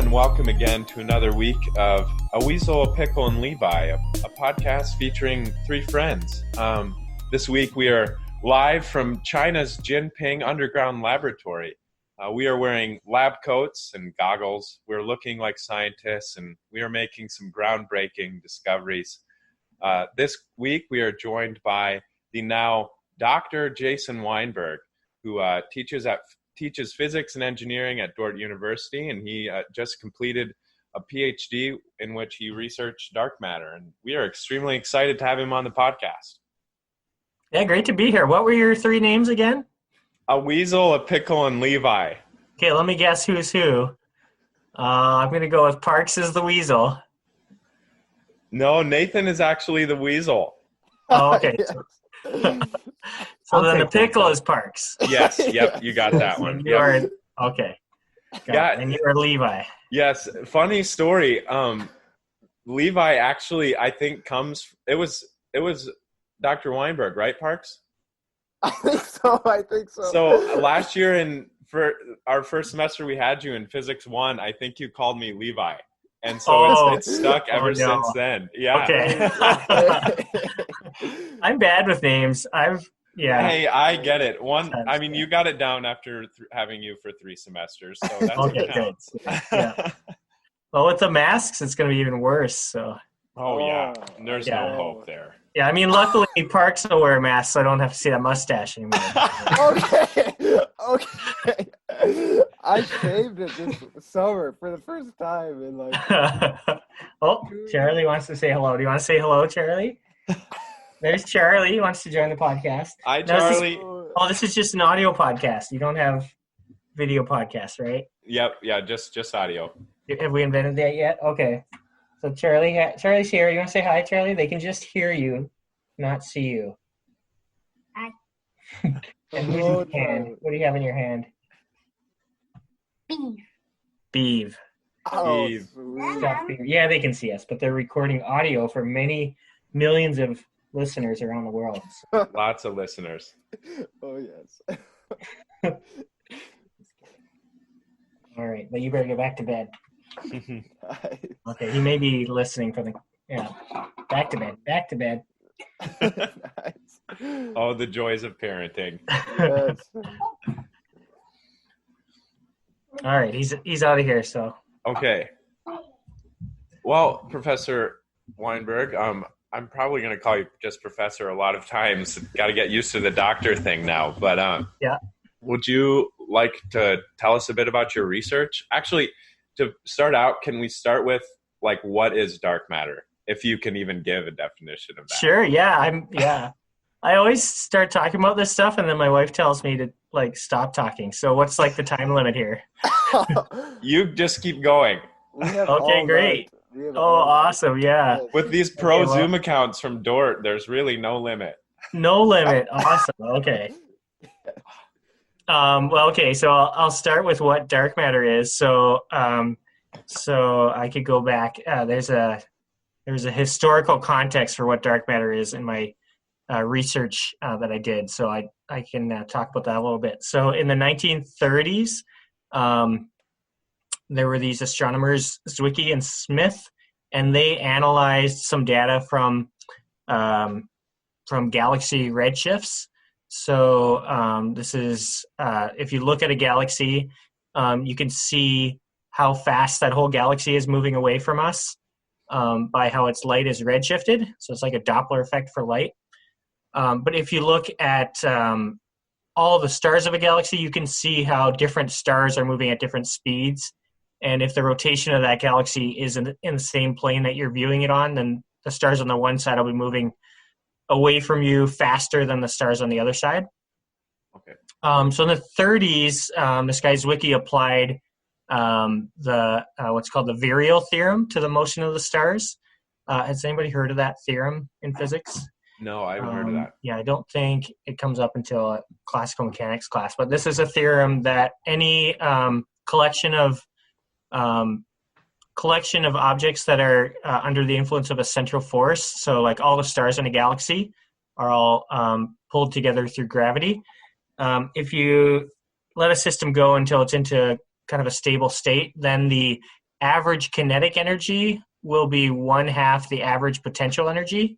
and welcome again to another week of A Weasel, a Pickle, and Levi, a podcast featuring three friends. This week we are live from China's Jinping Underground Laboratory. We are wearing lab coats and goggles. We're looking like scientists, and we are making some groundbreaking discoveries. This week we are joined by the now Dr. Jason Wyenberg, who teaches physics and engineering at Dordt University, and he just completed a PhD in which he researched dark matter. And we are extremely excited to have him on the podcast. Yeah, great to be here. What were your three names again? A Weasel, a Pickle, and Levi. Okay, let me guess who's who. I'm going to go with Parks as the Weasel. No, Nathan is actually the Weasel. Oh, okay. So then the Pickle is Parks. Yes, yep, you got that one. You are, okay. And you are Levi. Yes, funny story. Levi actually, I think it was Dr. Wyenberg, right, Parks? I think so. So last year for our first semester we had you in Physics 1, I think you called me Levi. And so it's stuck ever since then. Yeah. Okay. I'm bad with names. Hey, I get it. You got it down after having you for 3 semesters, so that's okay, what counts. Yeah. Well, with the masks, it's going to be even worse. So. Oh yeah, there's no hope there. Yeah, I mean, luckily Parks will wear a mask, so I don't have to see that mustache anymore. Okay. I shaved it this summer for the first time in Oh, Charlie wants to say hello. Do you want to say hello, Charlie? There's Charlie. He wants to join the podcast. Hi, Charlie. This is just an audio podcast. You don't have video podcasts, right? Yep. Yeah, just audio. Have we invented that yet? Okay. So Charlie's here. You want to say hi, Charlie? They can just hear you, not see you. Hi. And who's in your hand? What do you have in your hand? Beeve. Oh, yeah, they can see us, but they're recording audio for many millions of listeners around the world. Lots of listeners. Oh, yes. All right, but you better go back to bed. Okay, he may be listening for back to bed. Nice. Oh, the joys of parenting. Yes. All right, he's out of here, so. Okay. Well, Professor Wyenberg, I'm probably going to call you just Professor a lot of times. Got to get used to the doctor thing now, but yeah. Would you like to tell us a bit about your research? Actually, to start out, can we start with what is dark matter? If you can even give a definition of that. Sure. Yeah. I always start talking about this stuff, and then my wife tells me to stop talking. So what's the time limit here? You just keep going. Okay, great. Awesome. Yeah. With these Zoom accounts from Dordt, there's really no limit. No limit. Awesome. Okay. Okay. So I'll start with what dark matter is. So I could go back. There's a historical context for what dark matter is in my research that I did. So I can talk about that a little bit. So in the 1930s, there were these astronomers, Zwicky and Smith, and they analyzed some data from galaxy redshifts. So this is, if you look at a galaxy, you can see how fast that whole galaxy is moving away from us by how its light is redshifted. So it's like a Doppler effect for light. But if you look at all the stars of a galaxy, you can see how different stars are moving at different speeds. And if the rotation of that galaxy is in the same plane that you're viewing it on, then the stars on the one side will be moving away from you faster than the stars on the other side. Okay. So in the 30s, this guy Zwicky applied what's called the Virial theorem to the motion of the stars. Has anybody heard of that theorem in physics? No, I haven't heard of that. Yeah, I don't think it comes up until a classical mechanics class. But this is a theorem that any collection of objects that are under the influence of a central force, so all the stars in a galaxy are all pulled together through gravity. If you let a system go until it's into kind of a stable state, then the average kinetic energy will be 1/2 the average potential energy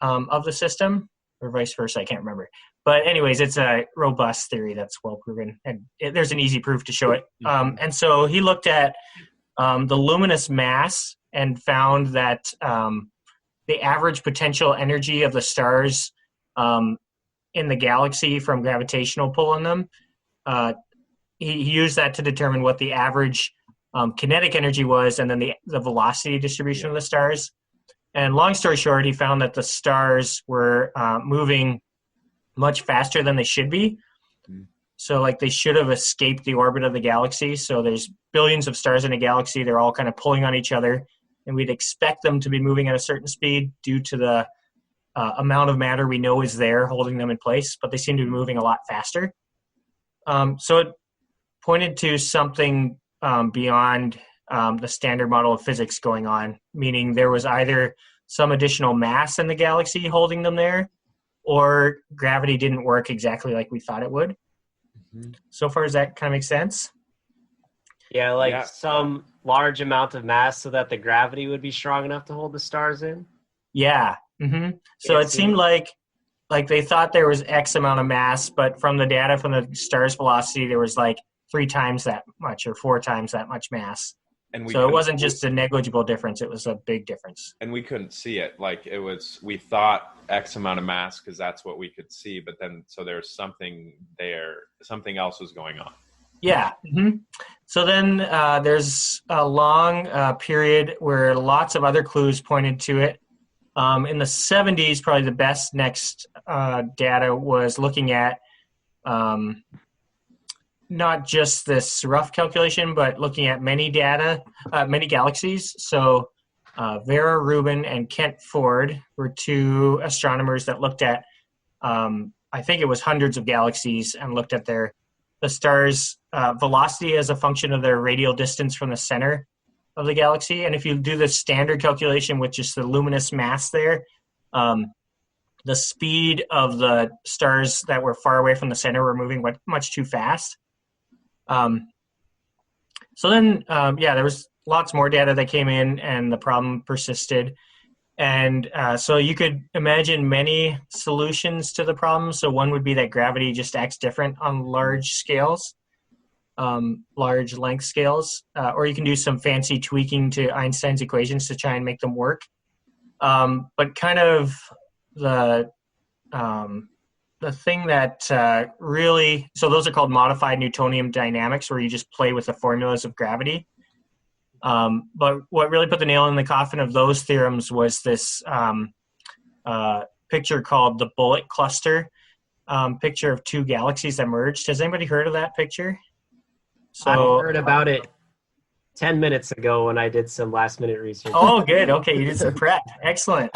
of the system, or vice versa. I can't remember. But anyways, it's a robust theory that's well proven, and there's an easy proof to show it. And so he looked at the luminous mass and found that the average potential energy of the stars in the galaxy from gravitational pull on them, he used that to determine what the average kinetic energy was, and then the velocity distribution of the stars. And long story short, he found that the stars were moving much faster than they should be. So like they should have escaped the orbit of the galaxy. So there's billions of stars in a galaxy. They're all kind of pulling on each other. And we'd expect them to be moving at a certain speed due to the amount of matter we know is there holding them in place. But they seem to be moving a lot faster. So it pointed to something beyond the standard model of physics going on, meaning there was either some additional mass in the galaxy holding them there, or gravity didn't work exactly like we thought it would. So far, does that kind of make sense? Yeah, some large amount of mass so that the gravity would be strong enough to hold the stars in? Yeah. So it seemed like they thought there was X amount of mass, but from the data from the star's velocity, there was like 3 times that much or 4 times that much mass. And so it wasn't just a negligible difference, it was a big difference. And we couldn't see it. Like we thought X amount of mass because that's what we could see, but then so there's something there, something else was going on. Yeah. So then there's a long period where lots of other clues pointed to it. In the 70s, probably the best next data was looking at not just this rough calculation, but looking at many galaxies. So Vera Rubin and Kent Ford were 2 astronomers that looked at, I think it was hundreds of galaxies, and looked at the stars' velocity as a function of their radial distance from the center of the galaxy. And if you do the standard calculation with just the luminous mass there, the speed of the stars that were far away from the center were moving much too fast. So then, there was lots more data that came in, and the problem persisted. And so you could imagine many solutions to the problem. So one would be that gravity just acts different on large scales, large length scales, or you can do some fancy tweaking to Einstein's equations to try and make them work. But kind of the thing that really, so those are called modified Newtonian dynamics, where you just play with the formulas of gravity. But what really put the nail in the coffin of those theorems was this picture called the bullet cluster, picture of 2 galaxies that merged. Has anybody heard of that picture? So I heard about it 10 minutes ago when I did some last-minute research. Oh, good. Okay, you did some prep. Excellent.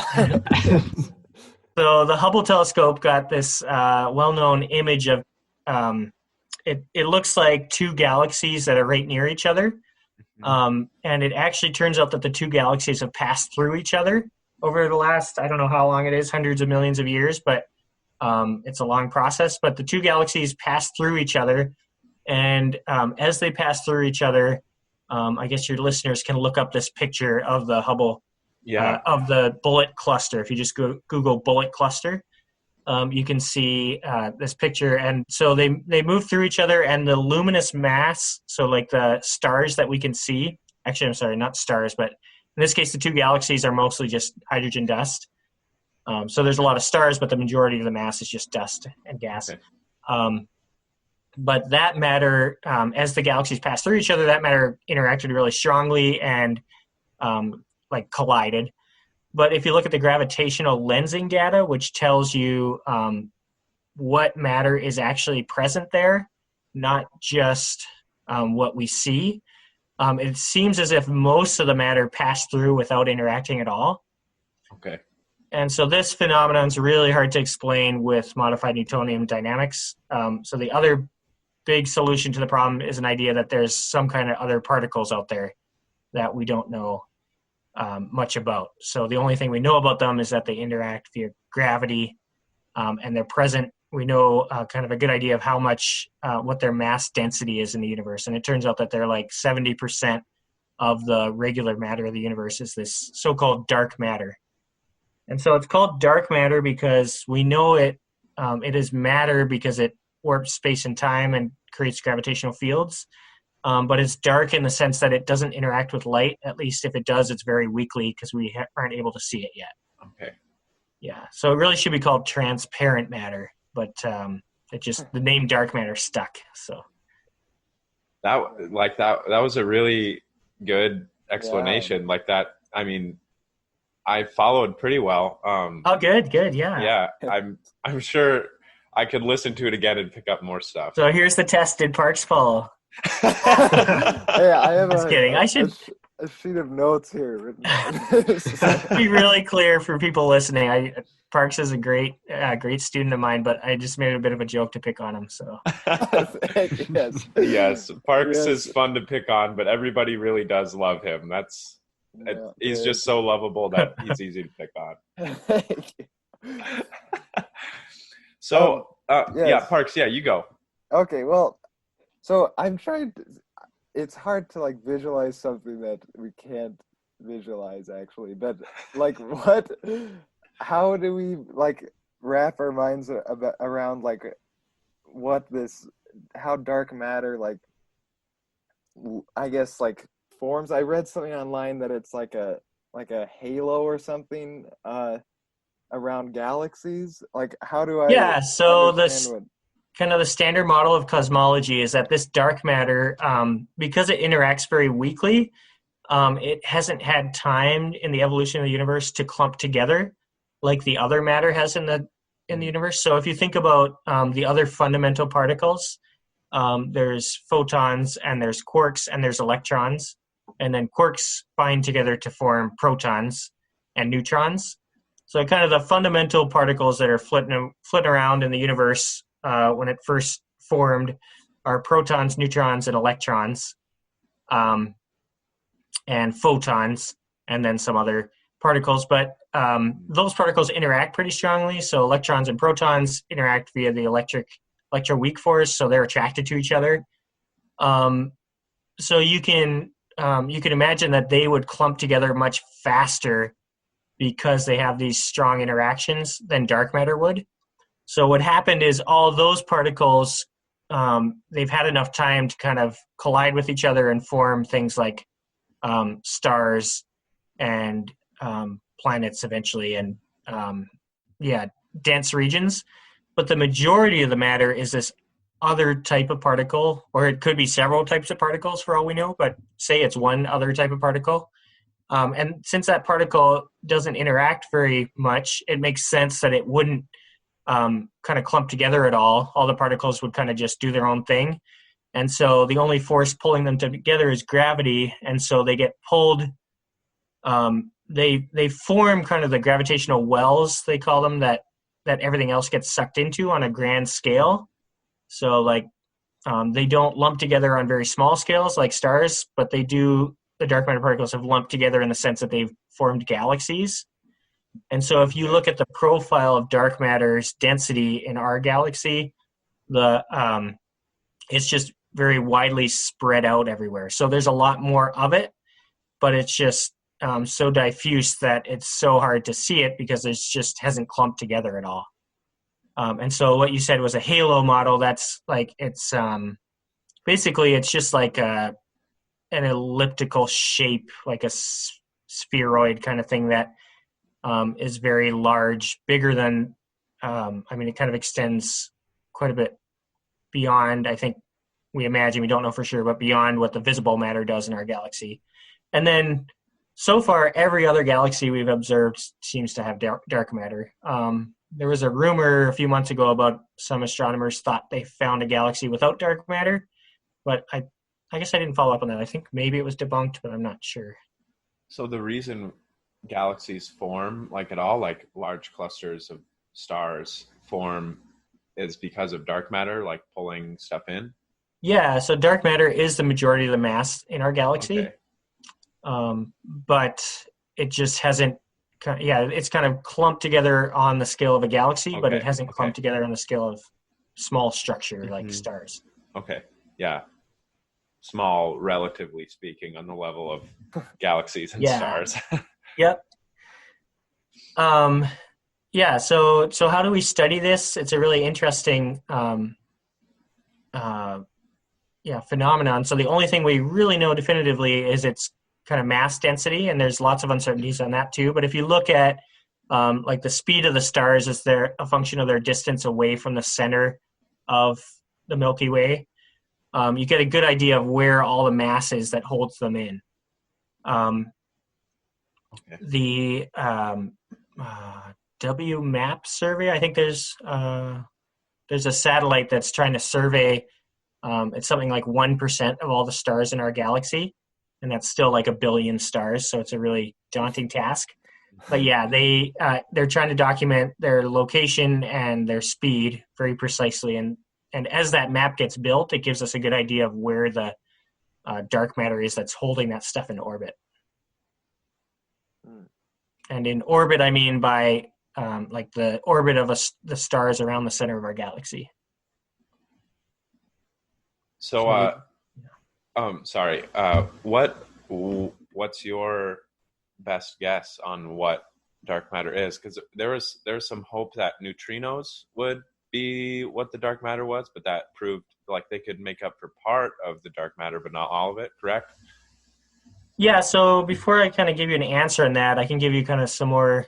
So the Hubble telescope got this well-known image of, it looks like 2 galaxies that are right near each other. And it actually turns out that the 2 galaxies have passed through each other over the last, I don't know how long it is, hundreds of millions of years, but it's a long process. But the 2 galaxies pass through each other. And as they pass through each other, I guess your listeners can look up this picture of the Hubble, of the bullet cluster. If you just Google bullet cluster, you can see this picture. And so they move through each other, and the luminous mass, so like the stars that we can see, actually, I'm sorry, not stars, but in this case, the 2 galaxies are mostly just hydrogen dust. So there's a lot of stars, but the majority of the mass is just dust and gas. Okay. But that matter, as the galaxies pass through each other, that matter interacted really strongly and collided. But if you look at the gravitational lensing data, which tells you what matter is actually present there, not just what we see, it seems as if most of the matter passed through without interacting at all. Okay. And so this phenomenon is really hard to explain with modified Newtonian dynamics. So the other big solution to the problem is an idea that there's some kind of other particles out there that we don't know much about. So the only thing we know about them is that they interact via gravity, and they're present. We know kind of a good idea of how much, what their mass density is in the universe. And it turns out that they're like 70% of the regular matter of the universe is this so-called dark matter. And so it's called dark matter because we know it is matter because it warps space and time and creates gravitational fields. But it's dark in the sense that it doesn't interact with light. At least if it does, it's very weakly because we aren't able to see it yet. Okay. Yeah. So it really should be called transparent matter, but the name dark matter stuck. So that was a really good explanation. Like that. I mean, I followed pretty well. Oh, good. Yeah. Yeah. I'm sure I could listen to it again and pick up more stuff. So here's the test. Did Parks follow? Hey, I have Just kidding. I should a sheet of notes here written down. be really clear for people listening. Parks is a great student of mine, but I just made a bit of a joke to pick on him. So yes, Parks is fun to pick on, but everybody really does love him. He's just so lovable that he's easy to pick on. So yeah, Parks, yeah, you go. Okay, well, so I'm trying to. It's hard to like visualize something that we can't visualize actually, but like how do we like wrap our minds around like how dark matter like I guess like forms? I read something online that it's like a halo or something around galaxies. Like how do I so kind of the standard model of cosmology is that this dark matter, because it interacts very weakly, it hasn't had time in the evolution of the universe to clump together like the other matter has in the universe. So if you think about the other fundamental particles, there's photons and there's quarks and there's electrons, and then quarks bind together to form protons and neutrons. So kind of the fundamental particles that are flitting around in the universe when it first formed are protons, neutrons, and electrons, and photons, and then some other particles. But those particles interact pretty strongly. So electrons and protons interact via the electroweak force, so they're attracted to each other. So you can imagine that they would clump together much faster because they have these strong interactions than dark matter would. So what happened is all those particles, they've had enough time to kind of collide with each other and form things like stars and planets eventually, and dense regions. But the majority of the matter is this other type of particle, or it could be several types of particles for all we know, but say it's one other type of particle. And since that particle doesn't interact very much, it makes sense that it wouldn't kind of clump together at all. All the particles would kind of just do their own thing. And so the only force pulling them together is gravity. And so they get pulled. They form kind of the gravitational wells, they call them, that everything else gets sucked into on a grand scale. So like they don't lump together on very small scales like stars, but they do. The dark matter particles have lumped together in the sense that they've formed galaxies. And so if you look at the profile of dark matter's density in our galaxy, it's just very widely spread out everywhere. So there's a lot more of it, but it's just so diffuse that it's so hard to see it because it just hasn't clumped together at all. And so what you said was a halo model. That's like, it's basically it's just like an elliptical shape, like a spheroid kind of thing that is very large, bigger than, it kind of extends quite a bit beyond, I think we imagine, we don't know for sure, but beyond what the visible matter does in our galaxy. And then so far, every other galaxy we've observed seems to have dark matter. There was a rumor a few months ago about some astronomers thought they found a galaxy without dark matter, but I guess I didn't follow up on that. I think maybe it was debunked, but I'm not sure. So the reason galaxies form, like at all, like large clusters of stars form, is because of dark matter, like pulling stuff in? Yeah, so dark matter is the majority of the mass in our galaxy. Okay. But it just hasn't, it's kind of clumped together on the scale of a galaxy, but it hasn't clumped together on the scale of small structure like stars. Okay, yeah. small, relatively speaking, on the level of galaxies and stars. Yep. So how do we study this? It's a really interesting phenomenon. So the only thing we really know definitively is its kind of mass density, and there's lots of uncertainties on that too. But if you look at like the speed of the stars is a function of their distance away from the center of the Milky Way, you get a good idea of where all the mass is that holds them in. The WMAP survey, I think there's a satellite that's trying to survey, it's something like 1% of all the stars in our galaxy, and that's still like 1 billion stars, so it's a really daunting task. But yeah, they're trying to document their location and their speed very precisely, and as that map gets built, it gives us a good idea of where the dark matter is that's holding that stuff in orbit. And in orbit, I mean by like the orbit of the stars around the center of our galaxy. So, what's your best guess on what dark matter is? Because there was some hope that neutrinos would be what the dark matter was, but that proved like they could make up for part of the dark matter, but not all of it, correct? Yeah, so before I kind of give you an answer on that, I can give you kind of some more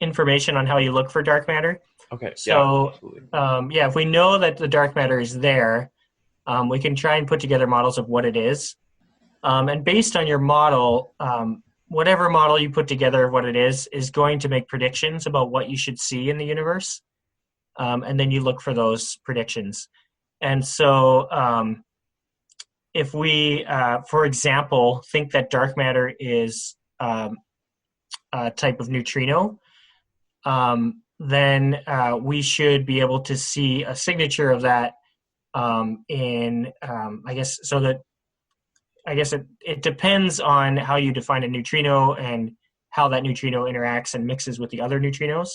information on how you look for dark matter. Okay. So, if we know that the dark matter is there, we can try and put together models of what it is. And based on your model, whatever model you put together of what it is going to make predictions about what you should see in the universe. And then you look for those predictions. And so if we, for example, think that dark matter is a type of neutrino, then we should be able to see a signature of that it depends on how you define a neutrino and how that neutrino interacts and mixes with the other neutrinos.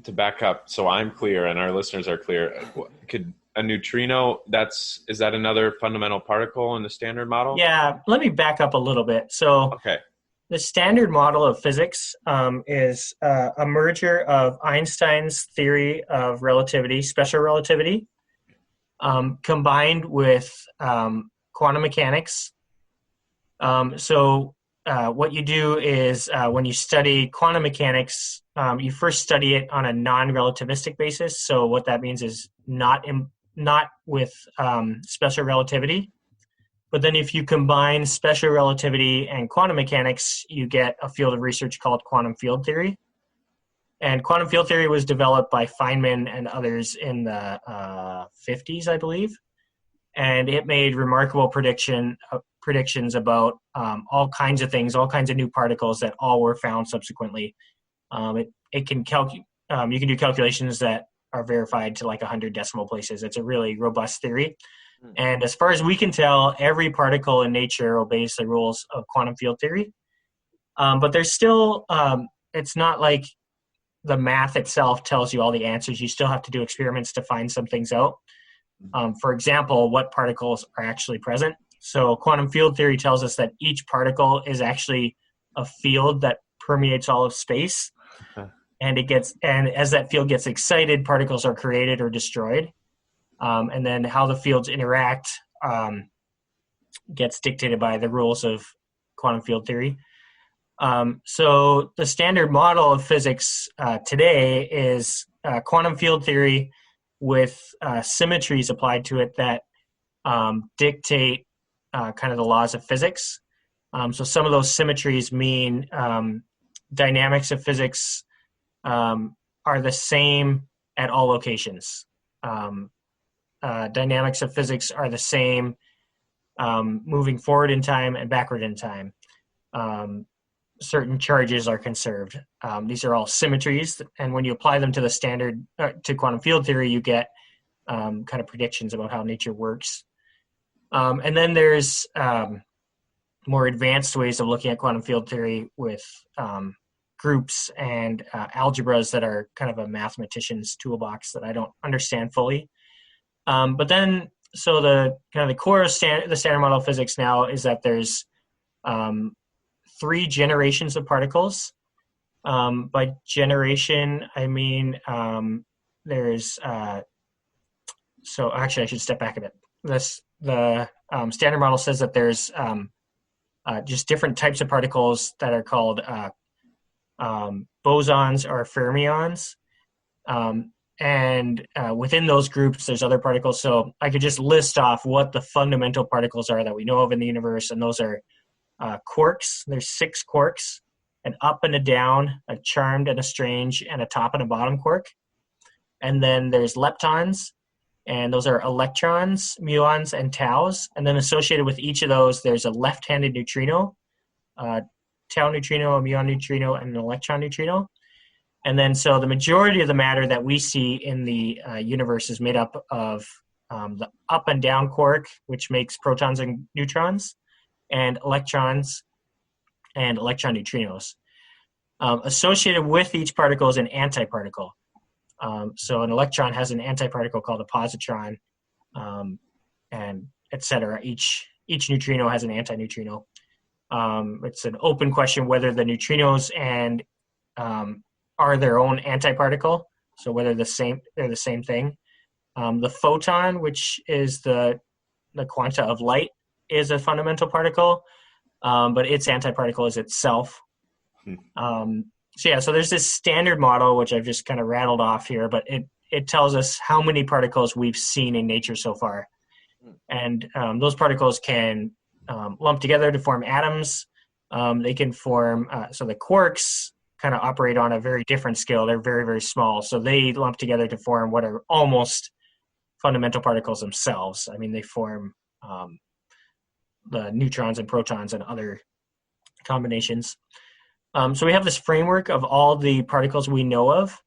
To back up, so I'm clear and our listeners are clear, could a neutrino, is that another fundamental particle in the standard model? Yeah, let me back up a little bit. So the standard model of physics is a merger of Einstein's theory of relativity, special relativity, combined with quantum mechanics. What you do is when you study quantum mechanics, you first study it on a non-relativistic basis. So what that means is not with special relativity. But then if you combine special relativity and quantum mechanics, you get a field of research called quantum field theory. And quantum field theory was developed by Feynman and others in the 50s, I believe. And it made remarkable predictions about all kinds of things, all kinds of new particles that all were found subsequently. You can do calculations that are verified to like 100 decimal places. It's a really robust theory. And as far as we can tell, every particle in nature obeys the rules of quantum field theory. But there's still, it's not like the math itself tells you all the answers. You still have to do experiments to find some things out. For example, what particles are actually present. So quantum field theory tells us that each particle is actually a field that permeates all of space. And as that field gets excited, particles are created or destroyed. And then how the fields interact gets dictated by the rules of quantum field theory. So the standard model of physics today is quantum field theory with symmetries applied to it that dictate kind of the laws of physics. So some of those symmetries mean dynamics of physics are the same at all locations. Dynamics of physics are the same moving forward in time and backward in time. Certain charges are conserved. These are all symmetries, and when you apply them to the standard to quantum field theory, you get kind of predictions about how nature works. And then there's more advanced ways of looking at quantum field theory with groups and algebras that are kind of a mathematician's toolbox that I don't understand fully. But then so the kind of the core of the standard model of physics now is that there's 3 generations of particles. By generation, I mean there's so actually I should step back a bit. The standard model says that there's just different types of particles that are called bosons or fermions. And within those groups, there's other particles. So I could just list off what the fundamental particles are that we know of in the universe. And those are quarks. There's 6 quarks, an up and a down, a charmed and a strange, and a top and a bottom quark. And then there's leptons, and those are electrons, muons, and taus. And then associated with each of those, there's a left-handed neutrino, tau neutrino, a muon neutrino, and an electron neutrino. And then so the majority of the matter that we see in the universe is made up of the up and down quark, which makes protons and neutrons, and electrons and electron neutrinos. Associated with each particle is an antiparticle. So an electron has an antiparticle called a positron, and et cetera. Each neutrino has an antineutrino. It's an open question whether the neutrinos and are their own antiparticle, so whether they're the same thing. The photon, which is the quanta of light, is a fundamental particle, but its antiparticle is itself. So there's this standard model, which I've just kind of rattled off here, but it tells us how many particles we've seen in nature so far. And those particles can lump together to form atoms. They can form, so the quarks kind of operate on a very different scale. They're very, very small. So they lump together to form what are almost fundamental particles themselves. I mean, they form the neutrons and protons and other combinations. So we have this framework of all the particles we know of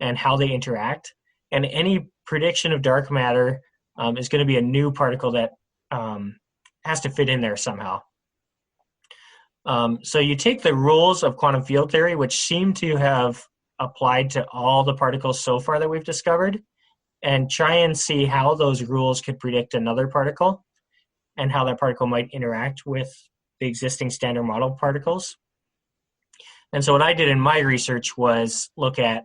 and how they interact. And any prediction of dark matter is going to be a new particle that has to fit in there somehow. So you take the rules of quantum field theory, which seem to have applied to all the particles so far that we've discovered, and try and see how those rules could predict another particle and how that particle might interact with the existing standard model particles. And so what I did in my research was look at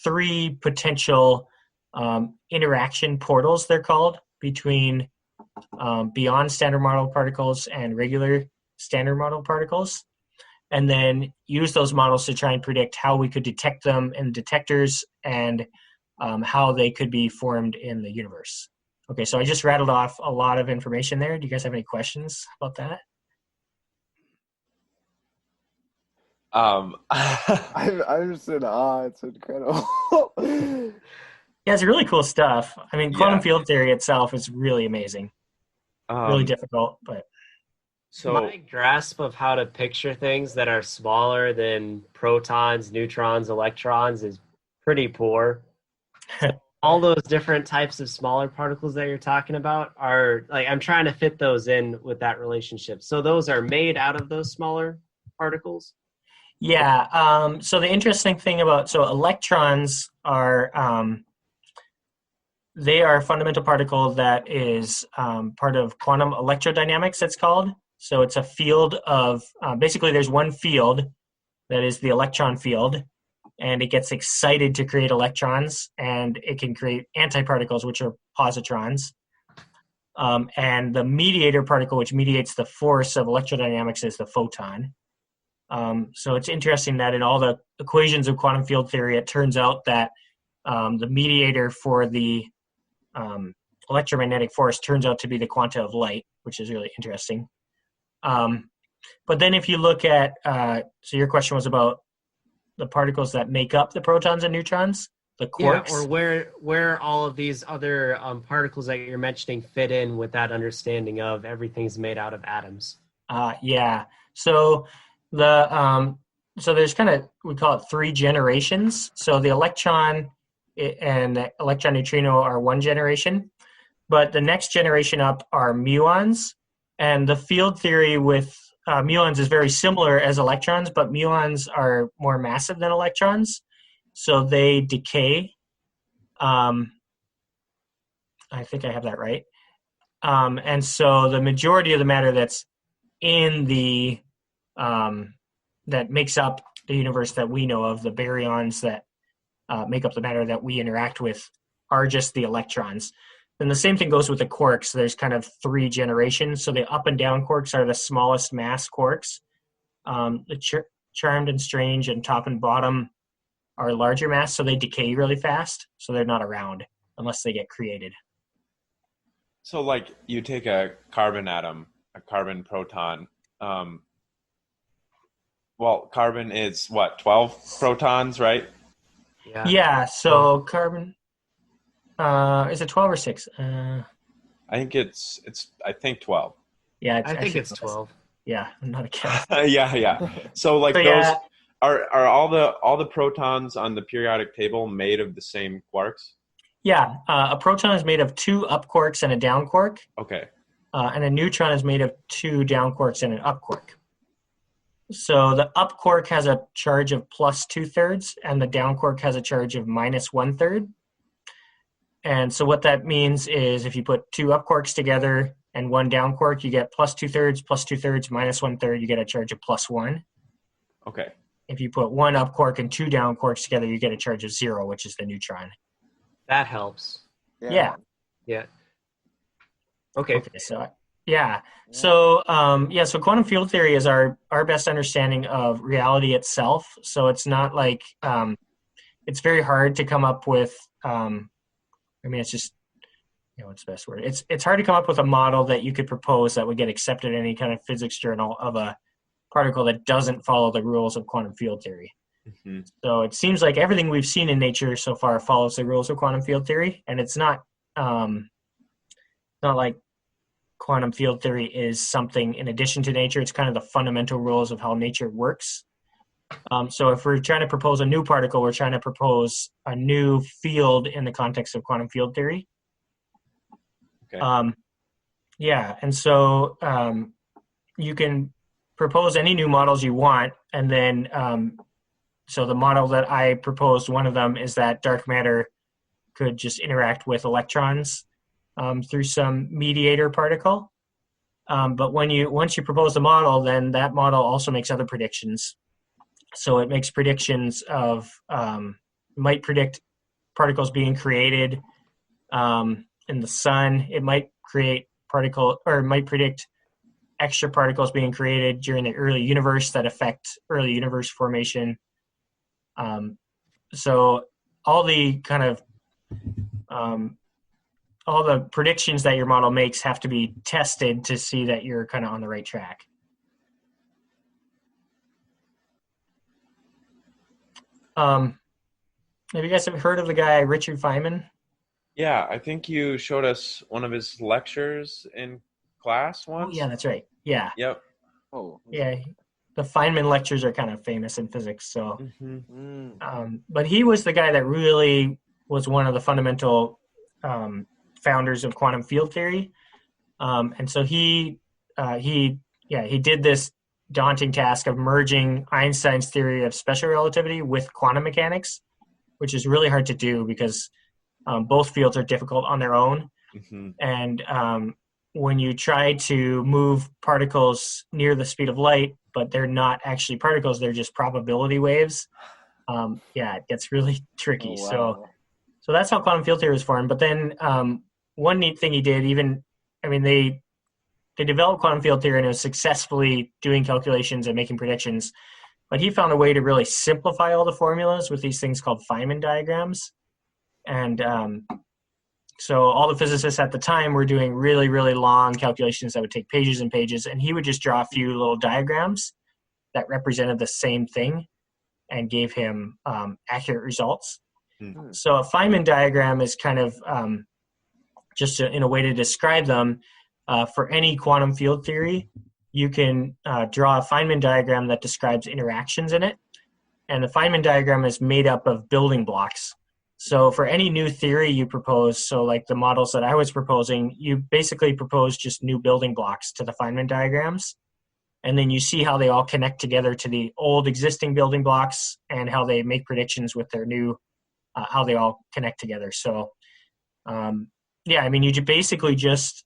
3 potential interaction portals, they're called, between beyond standard model particles and regular standard model particles, and then use those models to try and predict how we could detect them in detectors and how they could be formed in the universe. Okay, so I just rattled off a lot of information there. Do you guys have any questions about that? I'm just in awe. It's incredible. Yeah, it's really cool stuff. I mean, quantum field theory itself is really amazing. Really difficult, but so my grasp of how to picture things that are smaller than protons, neutrons, electrons is pretty poor. So all those different types of smaller particles that you're talking about are like, I'm trying to fit those in with that relationship. So those are made out of those smaller particles? Yeah. So the interesting thing about, electrons are, they are a fundamental particle that is part of quantum electrodynamics, it's called. So it's a field of, basically there's one field that is the electron field, and it gets excited to create electrons, and it can create antiparticles, which are positrons. And the mediator particle, which mediates the force of electrodynamics, is the photon. So it's interesting that in all the equations of quantum field theory, it turns out that the mediator for the electromagnetic force turns out to be the quanta of light, which is really interesting. But then if you look at, so your question was about the particles that make up the protons and neutrons, the quarks. Yeah, or where all of these other particles that you're mentioning fit in with that understanding of everything's made out of atoms. Yeah. So so there's kind of, we call it 3 generations. So the electron and the electron neutrino are 1 generation, but the next generation up are muons. And the field theory with muons is very similar as electrons, but muons are more massive than electrons, so they decay. I think I have that right. And so the majority of the matter that's in the that makes up the universe that we know of, the baryons that make up the matter that we interact with, are just the electrons. And the same thing goes with the quarks. There's kind of 3 generations. So the up and down quarks are the smallest mass quarks. The charmed and strange and top and bottom are larger mass, so they decay really fast. So they're not around unless they get created. So like you take a carbon atom, a carbon proton. Well, carbon is what, 12 protons, right? Yeah, so carbon, is it 12 or 6? I think it's I think 12. Yeah, I think it's 12. Yeah, I'm not a chemist. Yeah. So like So, those yeah. are all the protons on the periodic table made of the same quarks? Yeah, a proton is made of 2 up quarks and a down quark, Okay. and a neutron is made of 2 down quarks and an up quark. So the up quark has a charge of plus 2/3, and the down quark has a charge of minus 1/3. And so what that means is if you put 2 up quarks together and 1 down quark, you get plus 2/3, minus 1/3, you get a charge of plus 1. Okay. If you put 1 up quark and 2 down quarks together, you get a charge of 0, which is the neutron. That helps. Yeah. Okay. So yeah. So so quantum field theory is our best understanding of reality itself. So it's not like it's very hard to come up with it's just, what's the best word? It's hard to come up with a model that you could propose that would get accepted in any kind of physics journal of a particle that doesn't follow the rules of quantum field theory. Mm-hmm. So it seems like everything we've seen in nature so far follows the rules of quantum field theory, and it's not like quantum field theory is something in addition to nature. It's kind of the fundamental rules of how nature works. So if we're trying to propose a new particle, we're trying to propose a new field in the context of quantum field theory. Okay. And so you can propose any new models you want, and then so the model that I proposed, one of them is that dark matter could just interact with electrons through some mediator particle. But once you propose the model, then that model also makes other predictions. So it makes predictions of might predict particles being created in the sun. It might might predict extra particles being created during the early universe that affect early universe formation. So all the kind of all the predictions that your model makes have to be tested to see that you're kind of on the right track. Have you guys ever heard of the guy Richard Feynman? Yeah, I think you showed us one of his lectures in class once. Oh, yeah, that's right. Yeah. Yep. Oh. Yeah. The Feynman lectures are kind of famous in physics. So, Mm-hmm. but he was the guy that really was one of the fundamental founders of quantum field theory. And so he did this daunting task of merging Einstein's theory of special relativity with quantum mechanics, which is really hard to do because both fields are difficult on their own. Mm-hmm. And when you try to move particles near the speed of light, but they're not actually particles, they're just probability waves, it gets really tricky. Oh, wow. So that's how quantum field theory was formed. But then one neat thing he did, they developed quantum field theory and it was successfully doing calculations and making predictions. But he found a way to really simplify all the formulas with these things called Fimin diagrams. And so all the physicists at the time were doing really, really long calculations that would take pages and pages. And he would just draw a few little diagrams that represented the same thing and gave him accurate results. Mm-hmm. So a Fimin diagram is kind of in a way to describe them. For any quantum field theory, you can draw a Feynman diagram that describes interactions in it. And the Feynman diagram is made up of building blocks. So for any new theory you propose, so like the models that I was proposing, you basically propose just new building blocks to the Feynman diagrams. And then you see how they all connect together to the old existing building blocks and how they make predictions with their new, how they all connect together. So yeah, I mean, basically just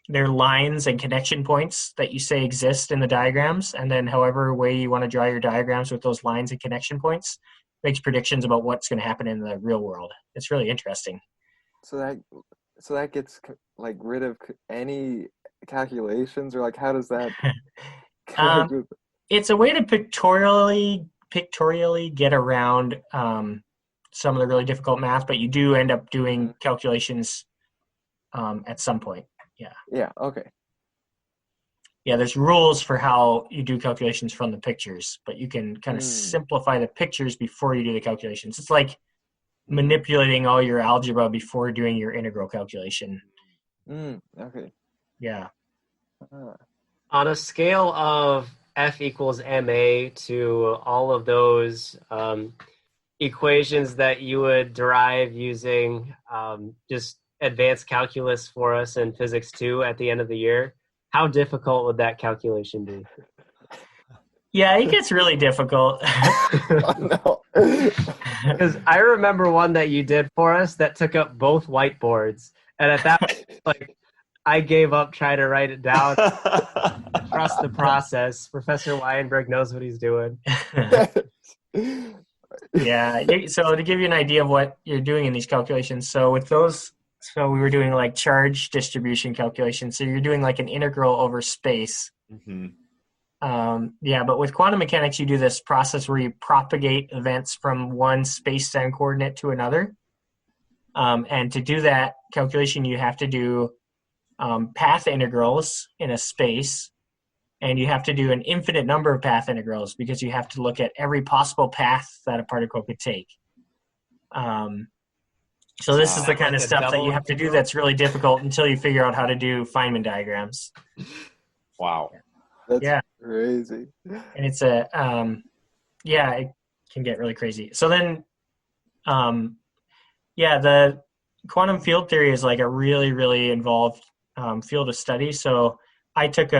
they're lines and connection points that you say exist in the diagrams, and then however way you want to draw your diagrams with those lines and connection points makes predictions about what's going to happen in the real world. It's really interesting. So that gets like rid of any calculations, or like how does that? It's a way to pictorially get around some of the really difficult math, but you do end up doing calculations at some point. Yeah. Okay. Yeah, there's rules for how you do calculations from the pictures, but you can kind of simplify the pictures before you do the calculations. It's like manipulating all your algebra before doing your integral calculation. Okay. Yeah. On a scale of F equals ma to all of those equations that you would derive using just advanced calculus for us in physics 2 at the end of the year, how difficult would that calculation be? Yeah, it gets really difficult. Oh, no. Because I remember one that you did for us that took up both whiteboards, and at that point, like, I gave up trying to write it down. Trust the process. Professor Wyenberg knows what he's doing. Yeah. So to give you an idea of what you're doing in these calculations, so with those, so we were doing like charge distribution calculations. So you're doing like an integral over space. Mm-hmm. But with quantum mechanics, you do this process where you propagate events from one space-time coordinate to another. And to do that calculation, you have to do path integrals in a space, and you have to do an infinite number of path integrals because you have to look at every possible path that a particle could take. So this is the kind of stuff that you have to do that's really difficult until you figure out how to do Feynman diagrams. Wow. That's crazy. And it's it can get really crazy. So then, the quantum field theory is like a really, really involved field of study. So I took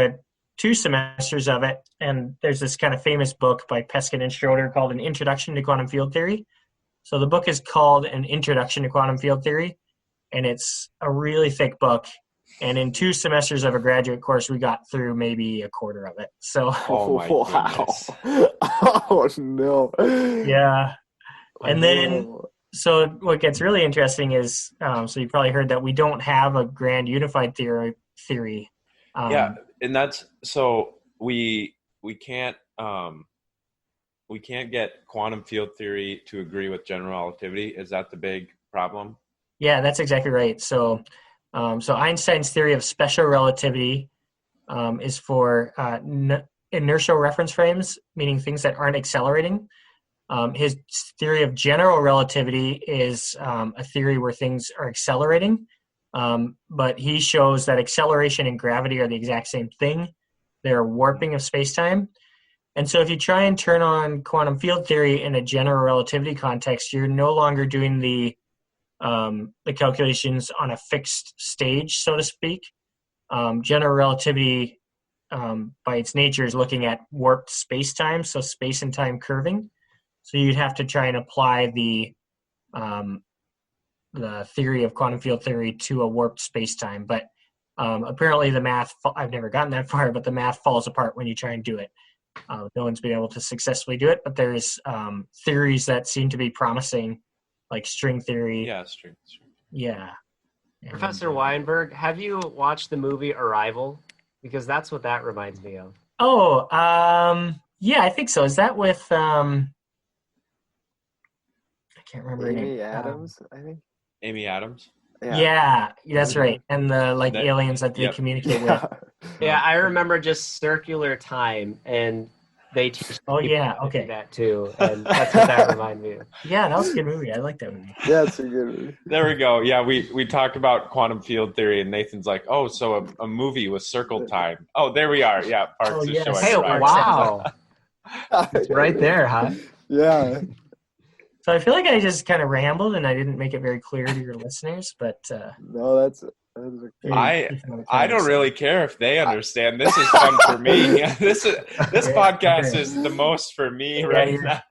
2 semesters of it, and there's this kind of famous book by Peskin and Schroeder called An Introduction to Quantum Field Theory. So the book is called An Introduction to Quantum Field Theory, and it's a really thick book. And in 2 semesters of a graduate course, we got through maybe a quarter of it. So, oh my goodness. Oh no. Yeah. And then, so what gets really interesting is, so you probably heard that we don't have a grand unified theory. And that's, so we can't get quantum field theory to agree with general relativity. Is that the big problem? Yeah, that's exactly right. So Einstein's theory of special relativity is for inertial reference frames, meaning things that aren't accelerating. His theory of general relativity is a theory where things are accelerating, but he shows that acceleration and gravity are the exact same thing. They're a warping of space-time. And so if you try and turn on quantum field theory in a general relativity context, you're no longer doing the calculations on a fixed stage, so to speak. General relativity, by its nature, is looking at warped space-time, so space and time curving. So you'd have to try and apply the theory of quantum field theory to a warped space-time. But apparently the math, I've never gotten that far, but the math falls apart when you try and do it. No one's been able to successfully do it, but there's theories that seem to be promising, like string theory. Yeah, string. Yeah. Professor Wyenberg, have you watched the movie Arrival? Because that's what that reminds me of. Oh, yeah, I think so. Is that with I can't remember her name. Amy Adams, I think. Amy Adams? Yeah, that's right. And the aliens that they communicate with. Yeah, I remember just circular time, and they teach that too, and that's what that reminded me of. Yeah, that was a good movie. I like that movie. Yeah, it's a good movie. There we go. Yeah, we talked about quantum field theory, and Nathan's like, oh, so a movie with circle time. Oh, there we are. Yeah, Parks is showing. Hey, wow. It's right there, huh? Yeah. So I feel like I just kind of rambled and I didn't make it very clear to your listeners, but no, that's I don't really care if they understand. This is fun for me. This podcast is the most for me right now.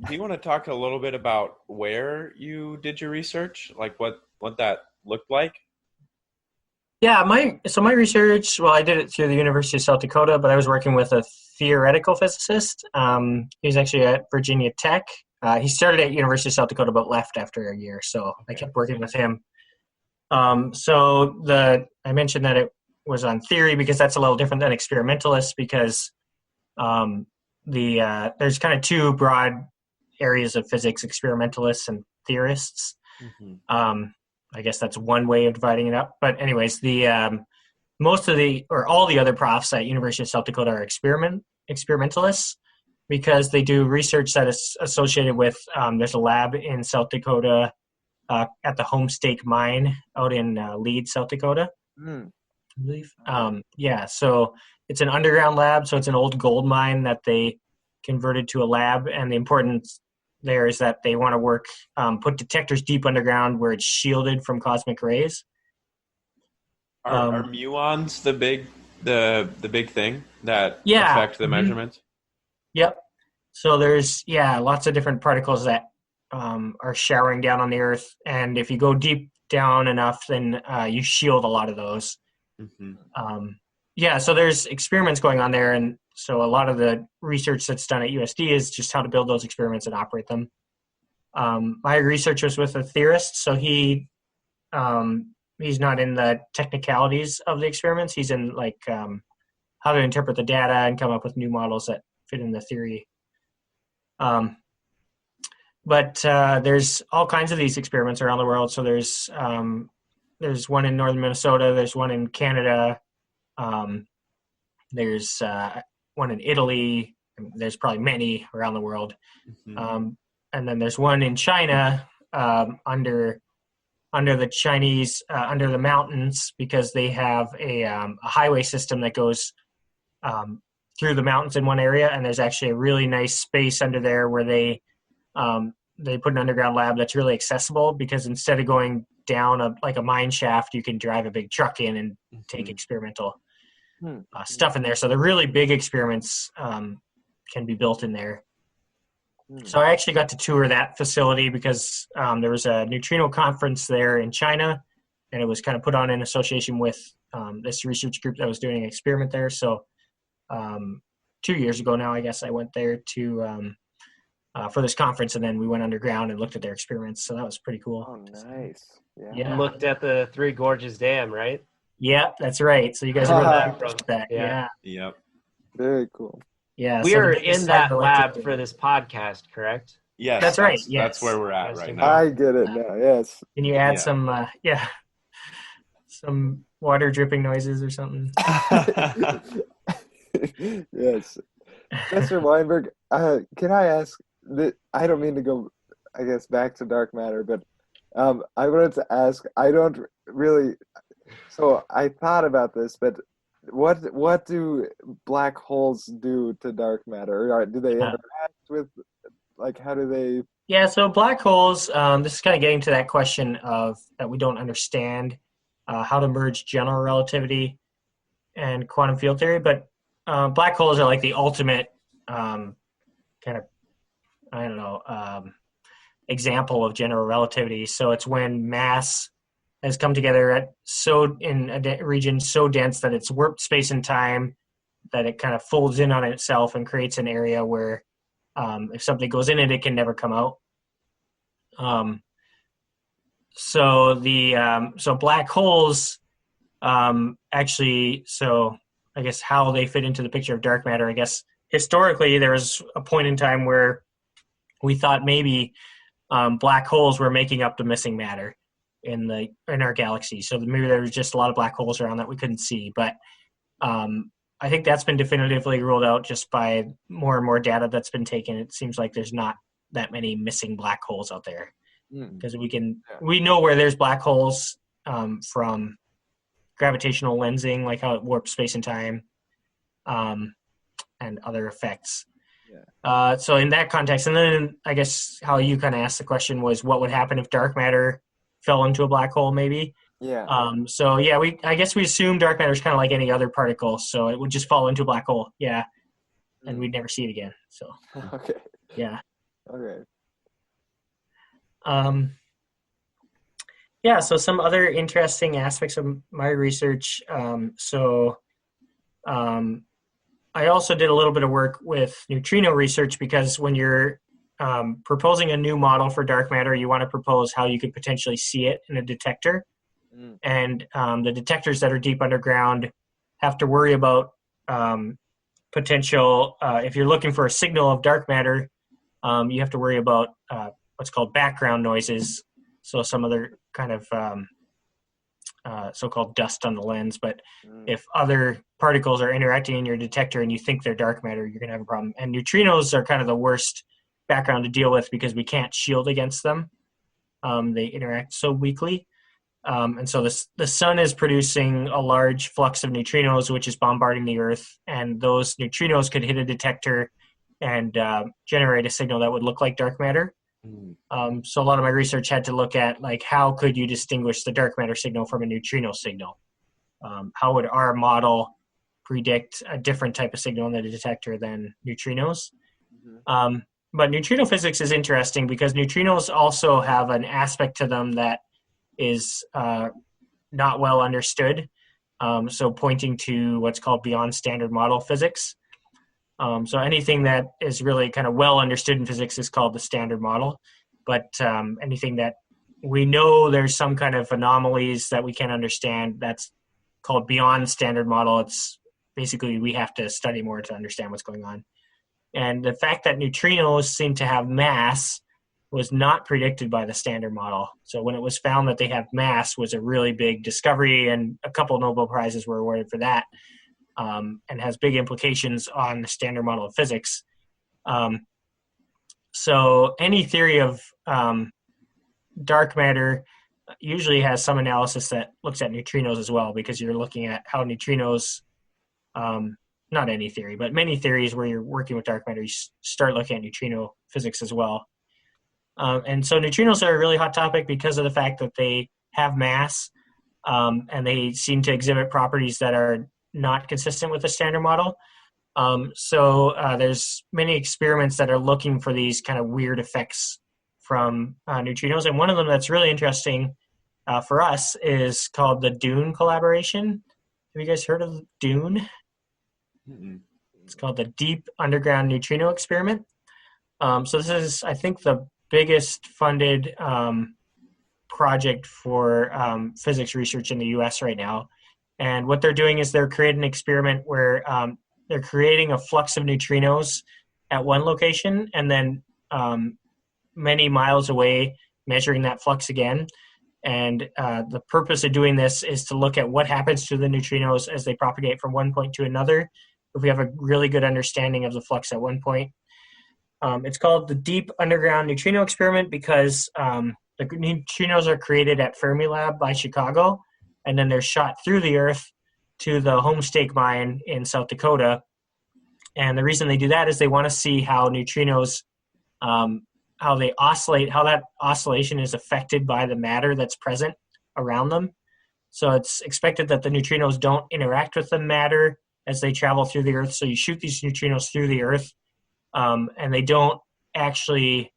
do you want to talk a little bit about where you did your research, like what that looked like? Yeah, my research, well, I did it through the University of South Dakota, but I was working with a theoretical physicist. He's actually at Virginia Tech. He started at University of South Dakota, but left after a year, so I kept working with him. I mentioned that it was on theory because that's a little different than experimentalist, because there's kind of two broad areas of physics: experimentalists and theorists. Mm-hmm. I guess that's one way of dividing it up. But anyways, all the other profs at University of South Dakota are experimentalists, because they do research that is associated with, there's a lab in South Dakota at the Homestake Mine out in Leeds, South Dakota, I believe. So it's an underground lab, so it's an old gold mine that they converted to a lab, and the importance there is that they want to put detectors deep underground where it's shielded from cosmic rays. Are muons the big thing that Yeah. affect the measurements? Yep. So there's lots of different particles that are showering down on the Earth, and if you go deep down enough, then you shield a lot of those. Mm-hmm. So there's experiments going on there, and so a lot of the research that's done at USD is just how to build those experiments and operate them. My research was with a theorist, so he's not in the technicalities of the experiments. He's in how to interpret the data and come up with new models that fit in the theory. But there's all kinds of these experiments around the world. So there's one in northern Minnesota. There's one in Canada. There's one in Italy. There's probably many around the world. Mm-hmm. And then there's one in China under the Chinese, under the mountains, because they have a highway system that goes through the mountains in one area, and there's actually a really nice space under there where they put an underground lab that's really accessible, because instead of going down a mine shaft, you can drive a big truck in and take experimental stuff in there. So the really big experiments can be built in there. So I actually got to tour that facility because there was a neutrino conference there in China, and it was kind of put on in association with this research group that was doing an experiment there. So 2 years ago now, I guess, I went there for this conference, and then we went underground and looked at their experiments. So that was pretty cool. Oh, nice. Yeah. Looked at the Three Gorges Dam, right? Yeah, that's right. So you guys are really impressed with that. Yeah. Yep. Very cool. Yeah. We so are the biggest in that hydroelectric lab dam. for this podcast, correct? Yes, That's right, That's yes. where we're at right now. I get it now. Yes. Can you add some water dripping noises or something? Yes. Mr. Wyenberg, can I ask that? I don't mean to go, I guess, back to dark matter, but I wanted to ask, I don't really, so I thought about this, but what do black holes do to dark matter? Or do they interact with, how do they? Yeah, so black holes, this is kind of getting to that question of that we don't understand how to merge general relativity and quantum field theory, but black holes are like the ultimate kind of, I don't know, example of general relativity. So it's when mass has come together in a region so dense that it's warped space and time, that it kind of folds in on itself and creates an area where if something goes in it, it can never come out. So black holes actually, so I guess how they fit into the picture of dark matter, I guess historically there was a point in time where we thought maybe black holes were making up the missing matter in our galaxy. So maybe there was just a lot of black holes around that we couldn't see. But I think that's been definitively ruled out just by more and more data that's been taken. It seems like there's not that many missing black holes out there, because we know where there's black holes from gravitational lensing, like how it warps space and time, and other effects. So in that context, and then I guess how you kind of asked the question was, what would happen if dark matter fell into a black hole, maybe? Yeah. I guess we assume dark matter is kind of like any other particle, so it would just fall into a black hole. Yeah. And we'd never see it again. So. Okay. Yeah. Okay. Yeah, so some other interesting aspects of my research. I also did a little bit of work with neutrino research because when you're proposing a new model for dark matter, you want to propose how you could potentially see it in a detector. Mm. And the detectors that are deep underground have to worry about potential, if you're looking for a signal of dark matter, you have to worry about what's called background noises. So some other kind of so-called dust on the lens. But if other particles are interacting in your detector and you think they're dark matter, you're going to have a problem. And neutrinos are kind of the worst background to deal with because we can't shield against them. They interact so weakly. And so the sun is producing a large flux of neutrinos, which is bombarding the Earth. And those neutrinos could hit a detector and generate a signal that would look like dark matter. So a lot of my research had to look at, like, how could you distinguish the dark matter signal from a neutrino signal? How would our model predict a different type of signal in the detector than neutrinos? But neutrino physics is interesting because neutrinos also have an aspect to them that is not well understood. So pointing to what's called beyond standard model physics. So anything that is really kind of well understood in physics is called the standard model. But anything that we know there's some kind of anomalies that we can't understand, that's called beyond standard model. It's basically we have to study more to understand what's going on. And the fact that neutrinos seem to have mass was not predicted by the standard model. So when it was found that they have mass was a really big discovery, and a couple of Nobel Prizes were awarded for that, and has big implications on the standard model of physics. So any theory of dark matter usually has some analysis that looks at neutrinos as well, because you're looking at how neutrinos, not any theory, but many theories where you're working with dark matter, you start looking at neutrino physics as well. And so neutrinos are a really hot topic because of the fact that they have mass, and they seem to exhibit properties that are not consistent with the standard model. So there's many experiments that are looking for these kind of weird effects from neutrinos. And one of them that's really interesting for us is called the DUNE collaboration. Have you guys heard of DUNE? It's called the Deep Underground Neutrino Experiment. So this is, I think, the biggest funded project for physics research in the US right now. And what they're doing is they're creating an experiment where they're creating a flux of neutrinos at one location and then many miles away measuring that flux again. And the purpose of doing this is to look at what happens to the neutrinos as they propagate from one point to another, if we have a really good understanding of the flux at one point. It's called the Deep Underground Neutrino Experiment because the neutrinos are created at Fermilab by Chicago, and then they're shot through the Earth to the Homestake mine in South Dakota. And the reason they do that is they want to see how neutrinos, how they oscillate, how that oscillation is affected by the matter that's present around them. So it's expected that the neutrinos don't interact with the matter as they travel through the Earth. So you shoot these neutrinos through the Earth, and they don't actually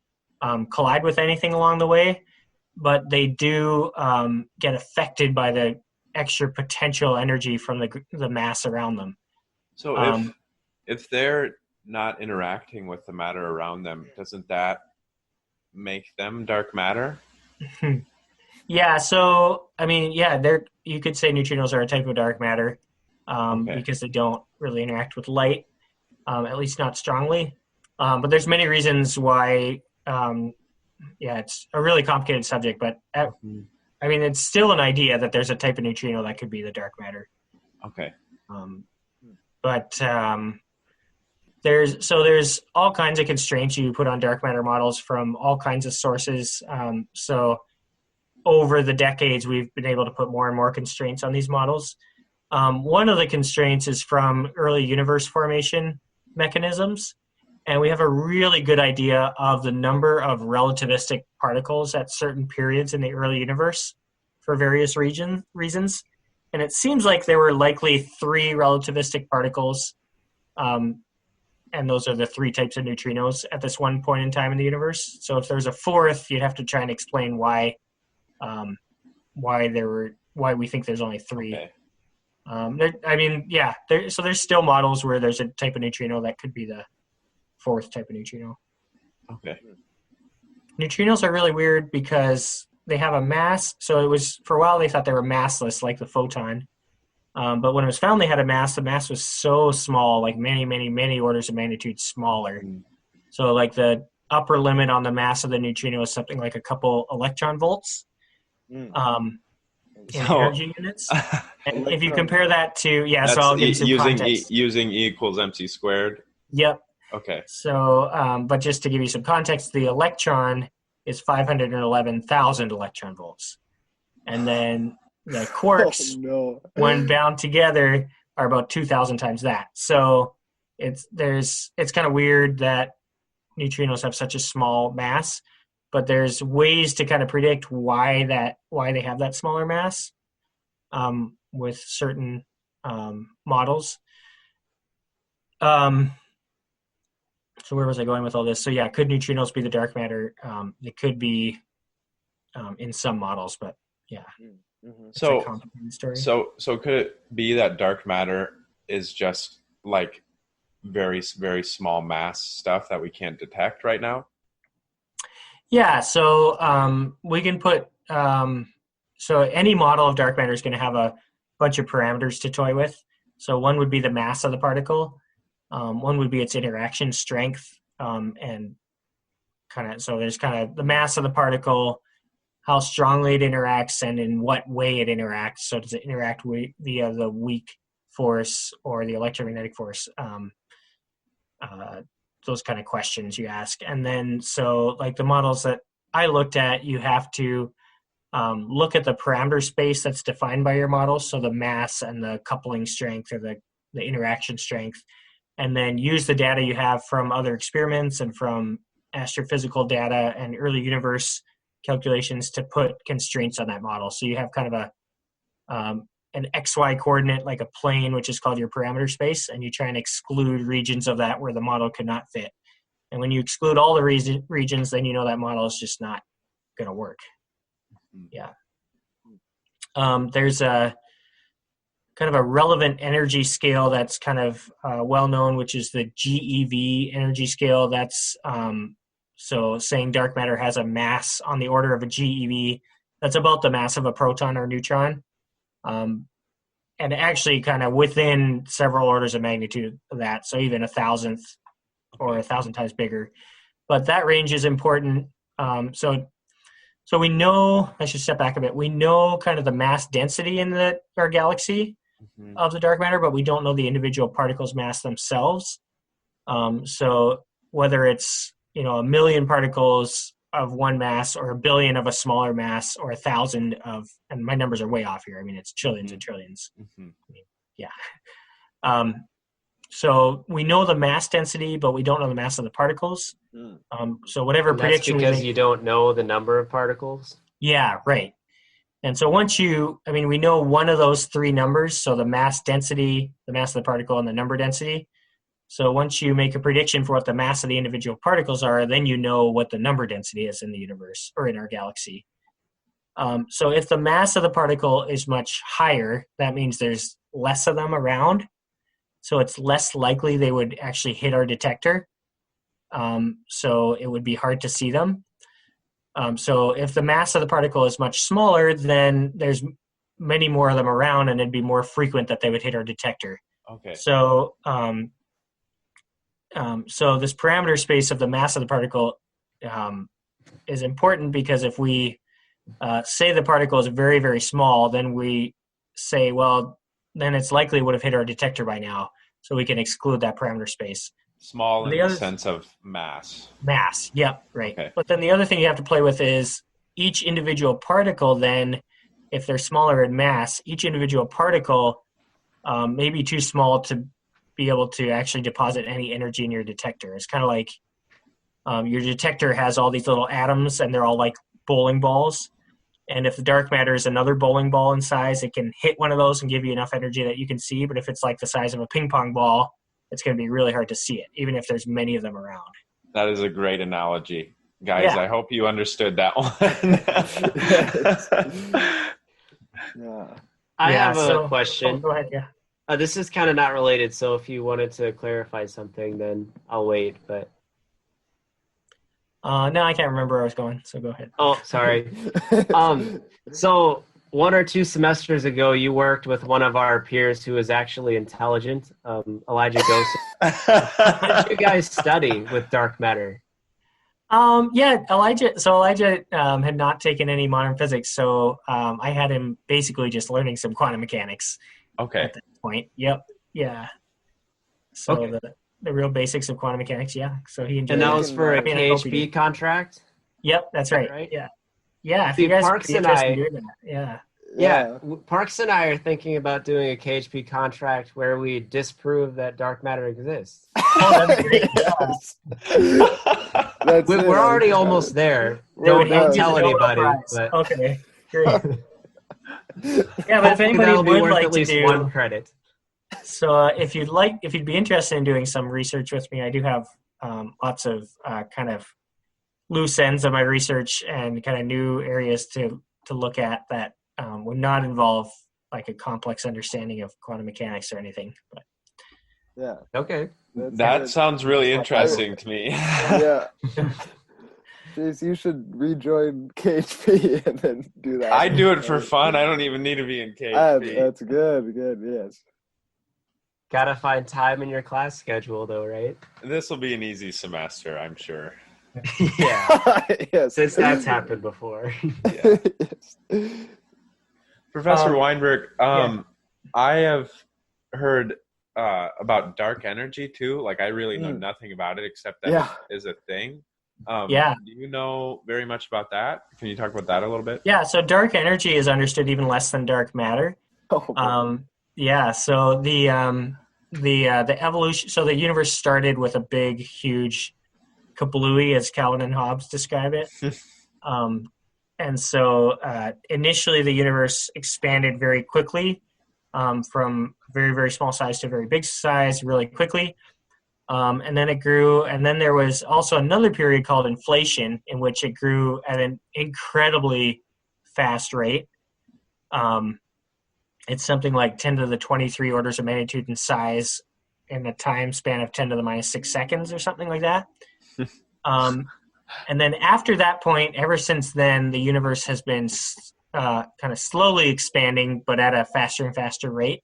collide with anything along the way, but they do get affected by the extra potential energy from the mass around them. So if they're not interacting with the matter around them, doesn't that make them dark matter? Yeah, so I mean, yeah, you could say neutrinos are a type of dark matter because they don't really interact with light, at least not strongly. But there's many reasons why. It's a really complicated subject, but I mean, it's still an idea that there's a type of neutrino that could be the dark matter. Okay. But there's all kinds of constraints you put on dark matter models from all kinds of sources. So over the decades, we've been able to put more and more constraints on these models. One of the constraints is from early universe formation mechanisms. And we have a really good idea of the number of relativistic particles at certain periods in the early universe for various reasons. And it seems like there were likely 3 relativistic particles and those are the three types of neutrinos at this one point in time in the universe. So if there's a fourth, you'd have to try and explain why we think there's only three. Okay. So there's still models where there's a type of neutrino that could be the fourth type of neutrino. Okay. Neutrinos are really weird because they have a mass. So it was, for a while they thought they were massless like the photon. But when it was found they had a mass, the mass was so small, like many, many, many orders of magnitude smaller. So like the upper limit on the mass of the neutrino is something like a couple electron volts. In energy units. And if you compare that to, so I'll give you some context. Using E equals mc squared. Yep. Okay. So, but just to give you some context, the electron is 511,000 electron volts. And then the quarks, when bound together, are about 2,000 times that. So it's kind of weird that neutrinos have such a small mass, but there's ways to kind of predict why they have that smaller mass with certain models. So where was I going with all this? So yeah, could neutrinos be the dark matter? They could be in some models, but yeah. It's a complicated story. So could it be that dark matter is just like very, very small mass stuff that we can't detect right now? Yeah, so we can put so any model of dark matter is going to have a bunch of parameters to toy with. So one would be the mass of the particle. One would be its interaction strength, and so there's the mass of the particle, how strongly it interacts, and in what way it interacts. So does it interact via the weak force or the electromagnetic force? Those kind of questions you ask. And then, so like the models that I looked at, you have to look at the parameter space that's defined by your model. So the mass and the coupling strength or the interaction strength, and then use the data you have from other experiments and from astrophysical data and early universe calculations to put constraints on that model. So you have kind of an XY coordinate, like a plane, which is called your parameter space, and you try and exclude regions of that where the model could not fit. And when you exclude all the regions, then you know that model is just not going to work. Yeah. There's a kind of a relevant energy scale that's kind of well known, which is the GeV energy scale. That's so saying dark matter has a mass on the order of a GeV. That's about the mass of a proton or neutron. And actually kind of within several orders of magnitude of that, so even 1,000th or 1,000 times bigger. But that range is important. So we know, I should step back a bit, we know kind of the mass density in our galaxy of the dark matter, but we don't know the individual particles' mass themselves. So whether it's, 1 million particles of one mass or 1 billion of a smaller mass or 1,000 of, and my numbers are way off here. I mean, it's trillions and trillions. So we know the mass density, but we don't know the mass of the particles. So whatever prediction because you don't know the number of particles? Yeah, right. And so we know one of those three numbers, so the mass density, the mass of the particle, and the number density. So once you make a prediction for what the mass of the individual particles are, then you know what the number density is in the universe or in our galaxy. So if the mass of the particle is much higher, that means there's less of them around. So it's less likely they would actually hit our detector. So it would be hard to see them. So if the mass of the particle is much smaller, then there's many more of them around, and it'd be more frequent that they would hit our detector. Okay. So so this parameter space of the mass of the particle is important, because if we say the particle is very, very small, then we say, well, then it's likely it would have hit our detector by now. So we can exclude that parameter space. Small in the sense of mass. Mass, yep, right. Okay. But then the other thing you have to play with is each individual particle, then, if they're smaller in mass, each individual particle may be too small to be able to actually deposit any energy in your detector. It's kind of like your detector has all these little atoms, and they're all like bowling balls. And if the dark matter is another bowling ball in size, it can hit one of those and give you enough energy that you can see. But if it's like the size of a ping pong ball, it's going to be really hard to see it, even if there's many of them around. That is a great analogy. Guys, Yeah. I hope you understood that one. Yeah. I Yeah, have a so- question. Oh, go ahead, yeah. This is kind of not related, so if you wanted to clarify something, then I'll wait. But No, I can't remember where I was going, so go ahead. oh, sorry. So 1 or 2 semesters ago, you worked with one of our peers who is actually intelligent, Elijah Gosen. What did you guys study with dark matter? Yeah, Elijah had not taken any modern physics, so I had him basically just learning some quantum mechanics Okay. at that point. Yep, yeah. So Okay. the real basics of quantum mechanics, yeah. So he enjoyed And that it. was for a I mean, I hope he KHP did. contract? Yep, that's right. Right? Yeah, yeah. If See, you guys Parks would be and interested I- in doing that, yeah. Yeah, Parks and I are thinking about doing a KHP contract where we disprove that dark matter exists. Oh, that'd be great. Yes. That's it. We're already almost there. We're Don't done. tell Nobel anybody. Prize. But Okay, great. Yeah, but if hopefully anybody that'll be would worth like at to least do, 1 credit. so if you'd be interested in doing some research with me, I do have lots of kind of loose ends of my research and kind of new areas to look at that would not involve like a complex understanding of quantum mechanics or anything. But Yeah. Okay. That's That good. sounds really interesting to me. Yeah. Jace, you should rejoin KHP and then do that. I do it for fun. I don't even need to be in KHP. That's good. Good. Yes. Gotta find time in your class schedule, though, right? This will be an easy semester, I'm sure. Yeah. Yes. Since that's happened before. Yes. Professor Um, Wyenberg, yeah. I have heard about dark energy too. Like I really know nothing about it except that Yeah. it is a thing. Yeah. Do you know very much about that? Can you talk about that a little bit? yeah, so dark energy is understood even less than dark matter. Oh, boy. Yeah, so the evolution. So the universe started with a big, huge kablooey, as Calvin and Hobbes describe it. And so initially, the universe expanded very quickly, from very, very small size to very big size, really quickly. And then it grew. And then there was also another period called inflation, in which it grew at an incredibly fast rate. It's something like 10 to the 23 orders of magnitude in size in a time span of 10 to the minus 6 seconds or something like that. And then after that point, ever since then, the universe has been kind of slowly expanding, but at a faster and faster rate.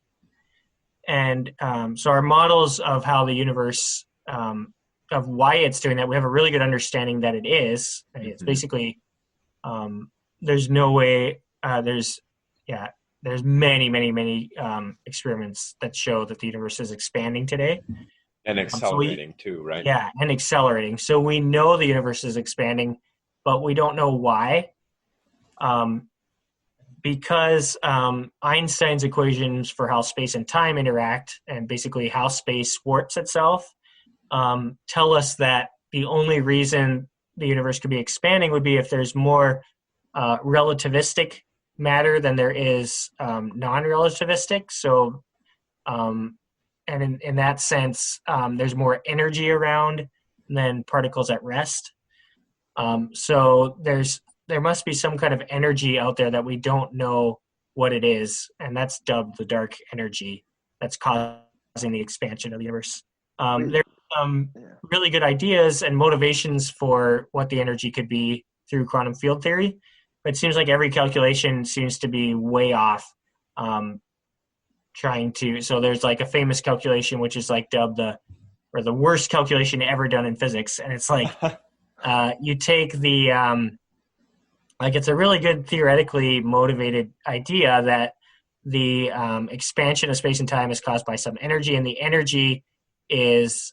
And so our models of how the universe, of why it's doing that, we have a really good understanding that it is. It's basically, there's no way, there's many experiments that show that the universe is expanding today. And accelerating too, right? Yeah, and accelerating. So we know the universe is expanding, but we don't know why. Because Einstein's equations for how space and time interact and basically how space warps itself tell us that the only reason the universe could be expanding would be if there's more relativistic matter than there is non-relativistic. So and in that sense, there's more energy around than particles at rest. So there must be some kind of energy out there that we don't know what it is, and that's dubbed the dark energy that's causing the expansion of the universe. There's some really good ideas and motivations for what the energy could be through quantum field theory, but it seems like every calculation seems to be way off. So there's like a famous calculation which is like dubbed the worst calculation ever done in physics, and it's like you take the it's a really good theoretically motivated idea that the expansion of space and time is caused by some energy, and the energy is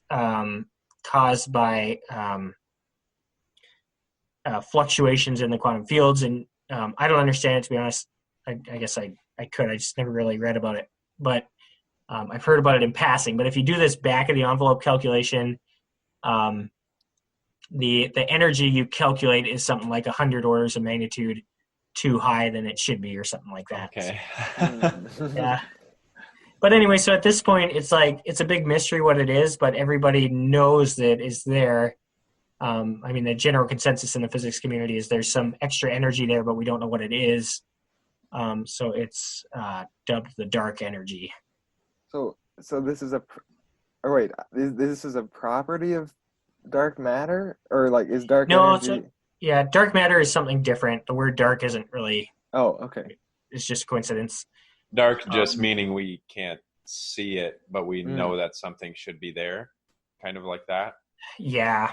caused by fluctuations in the quantum fields. And I don't understand it, to be honest. I guess I could. I just never really read about it. But I've heard about it in passing. But if you do this back of the envelope calculation, the energy you calculate is something like 100 orders of magnitude too high than it should be, or something like that. Okay. So, yeah. But anyway, so at this point, it's like it's a big mystery what it is, but everybody knows that it's there. I mean, the general consensus in the physics community is there's some extra energy there, but we don't know what it is. So it's dubbed the dark energy. So this is this is a property of dark matter, or like is dark energy? Dark matter is something different. The word dark isn't really. Oh, okay. It's just coincidence. Dark just meaning we can't see it, but we know that something should be there, kind of like that. Yeah,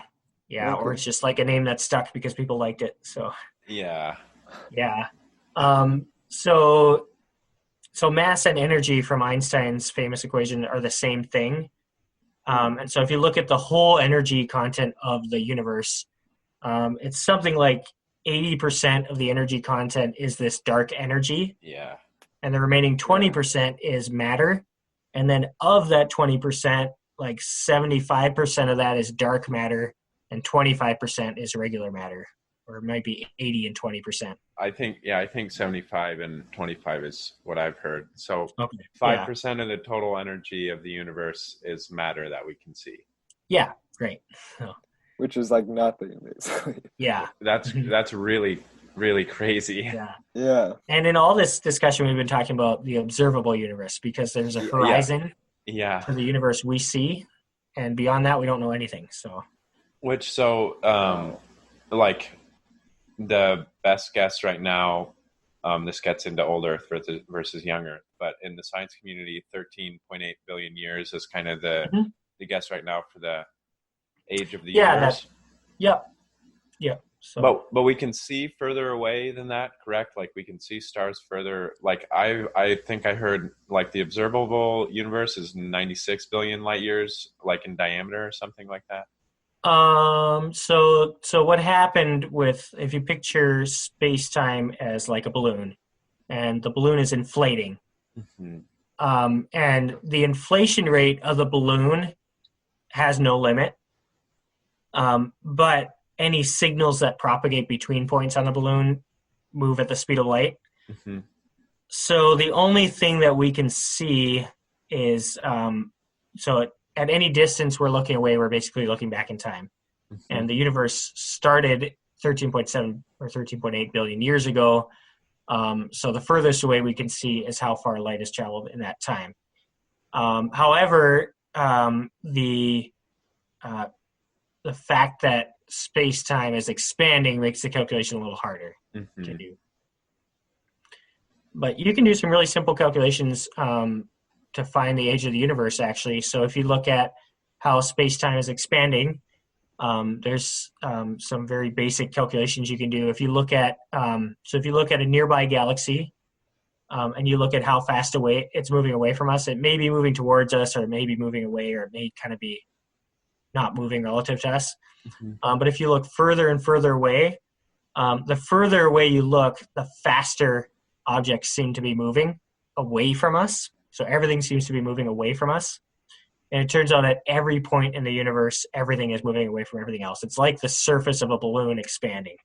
okay. Or it's just like a name that stuck because people liked it. So yeah. So mass and energy from Einstein's famous equation are the same thing. And so if you look at the whole energy content of the universe, it's something like 80% of the energy content is this dark energy. Yeah. And the remaining 20% is matter. And then of that 20%, like 75% of that is dark matter and 25% is regular matter. Or it might be 80 and 20%. I think 75 and 25 is what I've heard. So 5% of the total energy of the universe is matter that we can see. Yeah, great. Which is like nothing, basically. Yeah. That's really, really crazy. Yeah. And in all this discussion, we've been talking about the observable universe because there's a horizon for the universe we see. And beyond that, we don't know anything. Like the best guess right now, this gets into old Earth versus young Earth, but in the science community, 13.8 billion years is kind of the guess right now for the age of the universe. Yep. So, but we can see further away than that, correct? Like we can see stars further. Like I think I heard like the observable universe is 96 billion light years, like in diameter or something like that. So what happened if you picture space-time as like a balloon, and the balloon is inflating, and the inflation rate of the balloon has no limit, but any signals that propagate between points on the balloon move at the speed of light. So the only thing that we can see is at any distance we're looking away, we're basically looking back in time. And the universe started 13.7 or 13.8 billion years ago. So the furthest away we can see is how far light has traveled in that time. However, the fact that space-time is expanding makes the calculation a little harder to do. But you can do some really simple calculations to find the age of the universe, actually. So if you look at how space-time is expanding, there's some very basic calculations you can do. If you look at a nearby galaxy, and you look at how fast away it's moving away from us, it may be moving towards us, or it may be moving away, or it may kind of be not moving relative to us. But if you look further and further away, the further away you look, the faster objects seem to be moving away from us. So everything seems to be moving away from us. And it turns out at every point in the universe, everything is moving away from everything else. It's like the surface of a balloon expanding.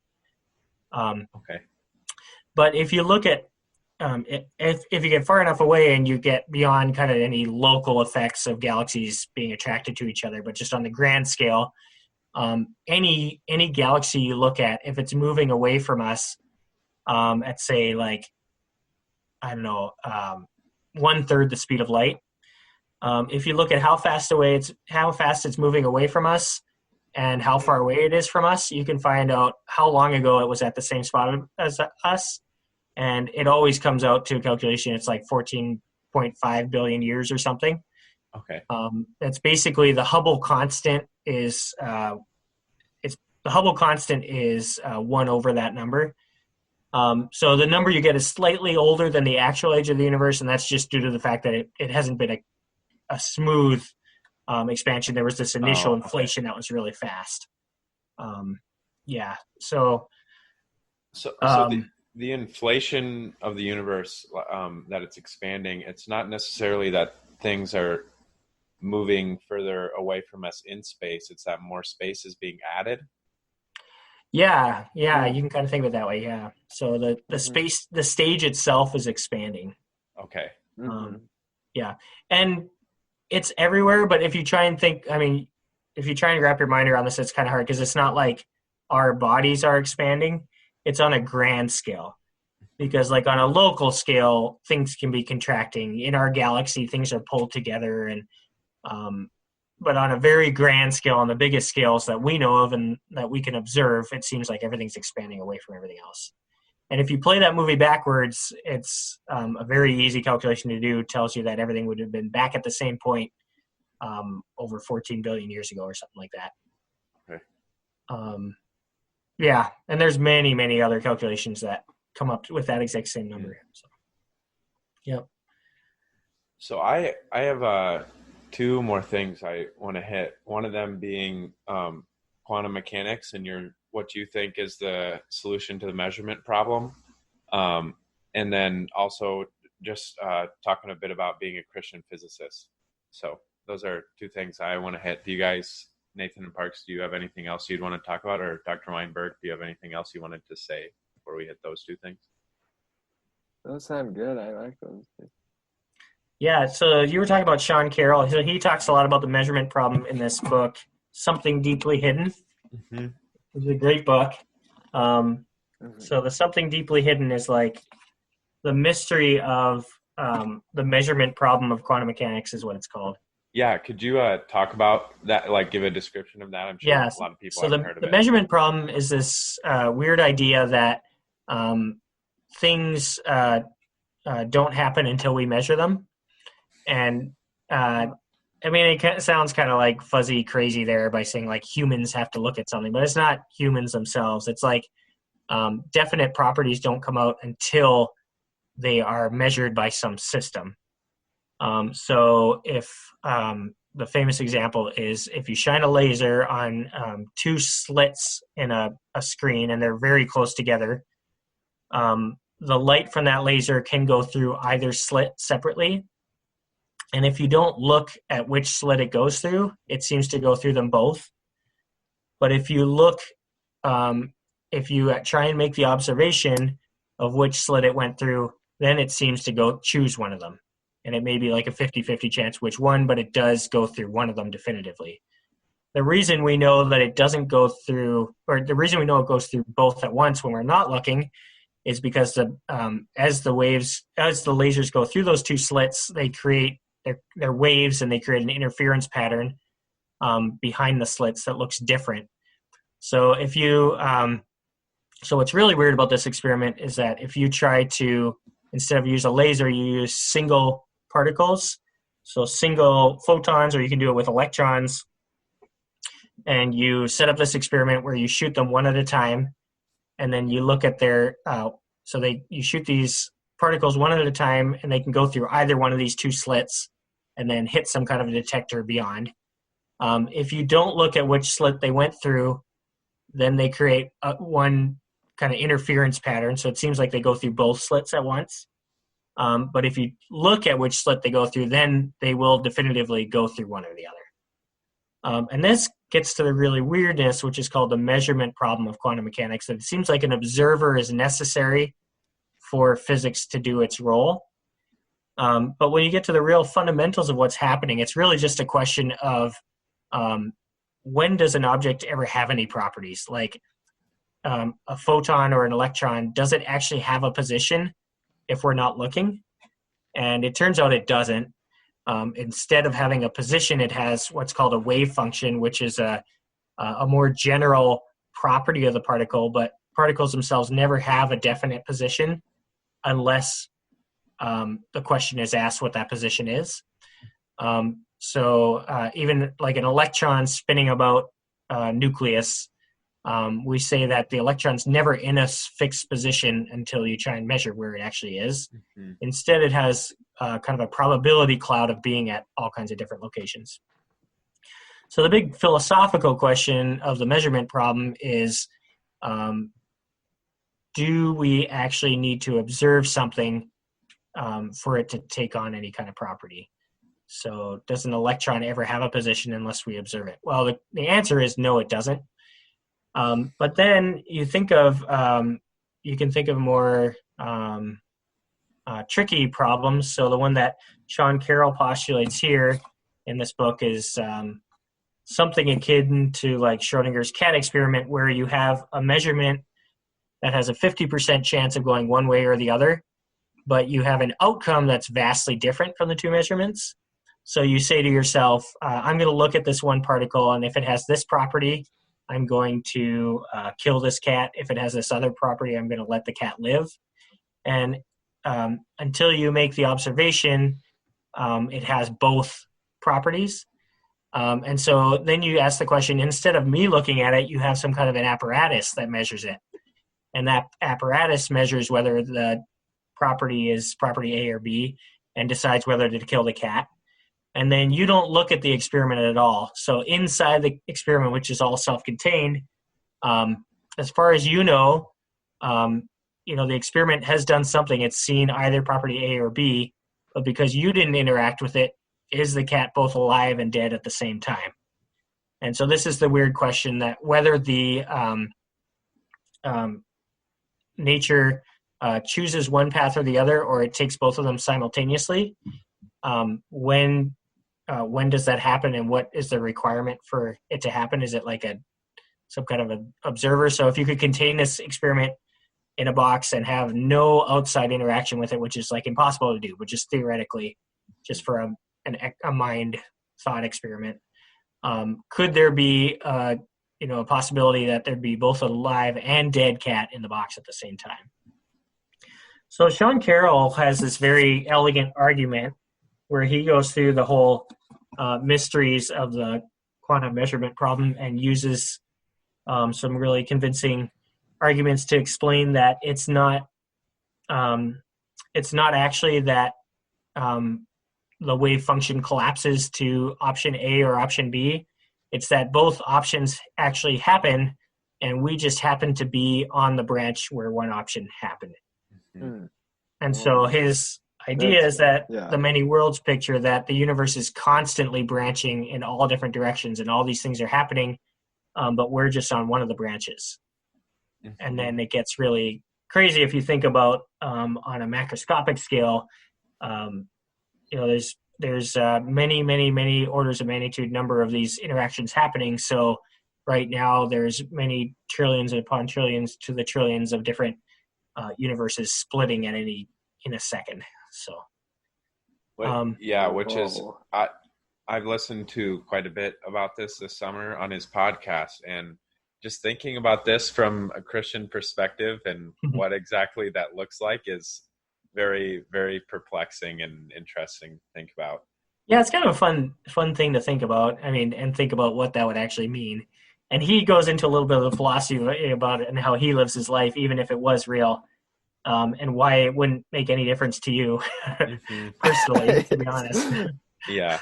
But if you look at, if you get far enough away and you get beyond kind of any local effects of galaxies being attracted to each other, but just on the grand scale, any galaxy you look at, if it's moving away from us, at say like, I don't know, 1/3 the speed of light. If you look at how fast it's moving away from us and how far away it is from us, you can find out how long ago it was at the same spot as us. And it always comes out to a calculation. It's like 14.5 billion years or something. Okay. That's basically the Hubble constant is, the Hubble constant is 1 over that number. So the number you get is slightly older than the actual age of the universe, and that's just due to the fact that it hasn't been a smooth expansion. There was this initial inflation that was really fast. So the inflation of the universe, that it's expanding, it's not necessarily that things are moving further away from us in space. It's that more space is being added. Yeah, you can kind of think of it that way. Yeah. So the space, the stage itself is expanding. Okay. Yeah. And it's everywhere, but if you try and think, I mean, if you try and wrap your mind around this, it's kind of hard because it's not like our bodies are expanding. It's on a grand scale. Because like on a local scale, things can be contracting. In our galaxy, things are pulled together. And but on a very grand scale, on the biggest scales that we know of and that we can observe, it seems like everything's expanding away from everything else. And if you play that movie backwards, it's a very easy calculation to do. It tells you that everything would have been back at the same point over 14 billion years ago or something like that. Okay. Yeah, and there's many, many other calculations that come up with that exact same number. So, yep. So I have two more things I want to hit. One of them being quantum mechanics and what you think is the solution to the measurement problem. And then also just talking a bit about being a Christian physicist. So those are two things I want to hit. Do you guys, Nathan and Parks, do you have anything else you'd want to talk about? Or Dr. Wyenberg, do you have anything else you wanted to say before we hit those two things? Those sound good. I like those. Yeah, so you were talking about Sean Carroll. He talks a lot about the measurement problem in this book, Something Deeply Hidden. Mm-hmm. It's a great book. So the Something Deeply Hidden is like the mystery of the measurement problem of quantum mechanics is what it's called. Yeah, could you talk about that, like give a description of that? I'm sure a lot of people haven't heard of it. The measurement problem is this weird idea that things don't happen until we measure them. And I mean, it sounds kind of like fuzzy crazy there by saying like humans have to look at something, but it's not humans themselves. It's like definite properties don't come out until they are measured by some system. So if the famous example is if you shine a laser on two slits in a screen and they're very close together, the light from that laser can go through either slit separately. And if you don't look at which slit it goes through, it seems to go through them both. But if you look, if you try and make the observation of which slit it went through, then it seems to choose one of them. And it may be like a 50-50 chance which one, but it does go through one of them definitively. The reason we know that it doesn't go through, or the reason we know it goes through both at once when we're not looking, is because as the lasers go through those two slits, they create their waves and they create an interference pattern behind the slits that looks different. So if you, so what's really weird about this experiment is that if you try to, instead of use a laser, you use single particles, so single photons, or you can do it with electrons, and you set up this experiment where you shoot them one at a time, and then you look at their, you shoot these particles one at a time, and they can go through either one of these two slits and then hit some kind of a detector beyond. If you don't look at which slit they went through, then they create one kind of interference pattern, so it seems like they go through both slits at once. But if you look at which slit they go through, then they will definitively go through one or the other. And this gets to the really weirdness, which is called the measurement problem of quantum mechanics. That it seems like an observer is necessary for physics to do its role. But when you get to the real fundamentals of what's happening, it's really just a question of when does an object ever have any properties? Like a photon or an electron, does it actually have a position if we're not looking? And it turns out it doesn't. Instead of having a position, it has what's called a wave function, which is a more general property of the particle, but particles themselves never have a definite position unless the question is asked what that position is. So even like an electron spinning about a nucleus, we say that the electron's never in a fixed position until you try and measure where it actually is. Mm-hmm. Instead, it has kind of a probability cloud of being at all kinds of different locations. So the big philosophical question of the measurement problem is, do we actually need to observe something for it to take on any kind of property? So does an electron ever have a position unless we observe it? Well, the answer is no, it doesn't. But then you think of, you can think of more tricky problems. So the one that Sean Carroll postulates here in this book is something akin to like Schrodinger's cat experiment, where you have a measurement that has a 50% chance of going one way or the other, but you have an outcome that's vastly different from the two measurements. So you say to yourself, I'm going to look at this one particle, and if it has this property, I'm going to kill this cat. If it has this other property, I'm going to let the cat live. And until you make the observation, it has both properties. And so then you ask the question, instead of me looking at it, you have some kind of an apparatus that measures it. And that apparatus measures whether the property is property A or B and decides whether to kill the cat. And then you don't look at the experiment at all. So inside the experiment, which is all self-contained, as far as you know, the experiment has done something. It's seen either property A or B, but because you didn't interact with it, is the cat both alive and dead at the same time? And so this is the weird question, that whether the nature chooses one path or the other, or it takes both of them simultaneously. When does that happen, and what is the requirement for it to happen? Is it like some kind of an observer? So if you could contain this experiment in a box and have no outside interaction with it, which is like impossible to do, but just theoretically, just for a mind thought experiment, could there be a possibility that there'd be both a live and dead cat in the box at the same time? So Sean Carroll has this very elegant argument where he goes through the whole mysteries of the quantum measurement problem and uses some really convincing arguments to explain that it's not actually that the wave function collapses to option A or option B. It's that both options actually happen, and we just happen to be on the branch where one option happened. Mm-hmm. And so his idea is that the many worlds picture, that the universe is constantly branching in all different directions, and all these things are happening, but we're just on one of the branches. Mm-hmm. And then it gets really crazy if you think about on a macroscopic scale. There's many, many, many orders of magnitude number of these interactions happening. So right now there's many trillions upon trillions to the trillions of different universes splitting in a second. So, which is I've listened to quite a bit about this summer on his podcast, and just thinking about this from a Christian perspective and what exactly that looks like is very, very perplexing and interesting to think about. Yeah, it's kind of a fun thing to think about. I mean, and think about what that would actually mean. And he goes into a little bit of the philosophy about it and how he lives his life, even if it was real, and why it wouldn't make any difference to you personally, to be honest. Yeah.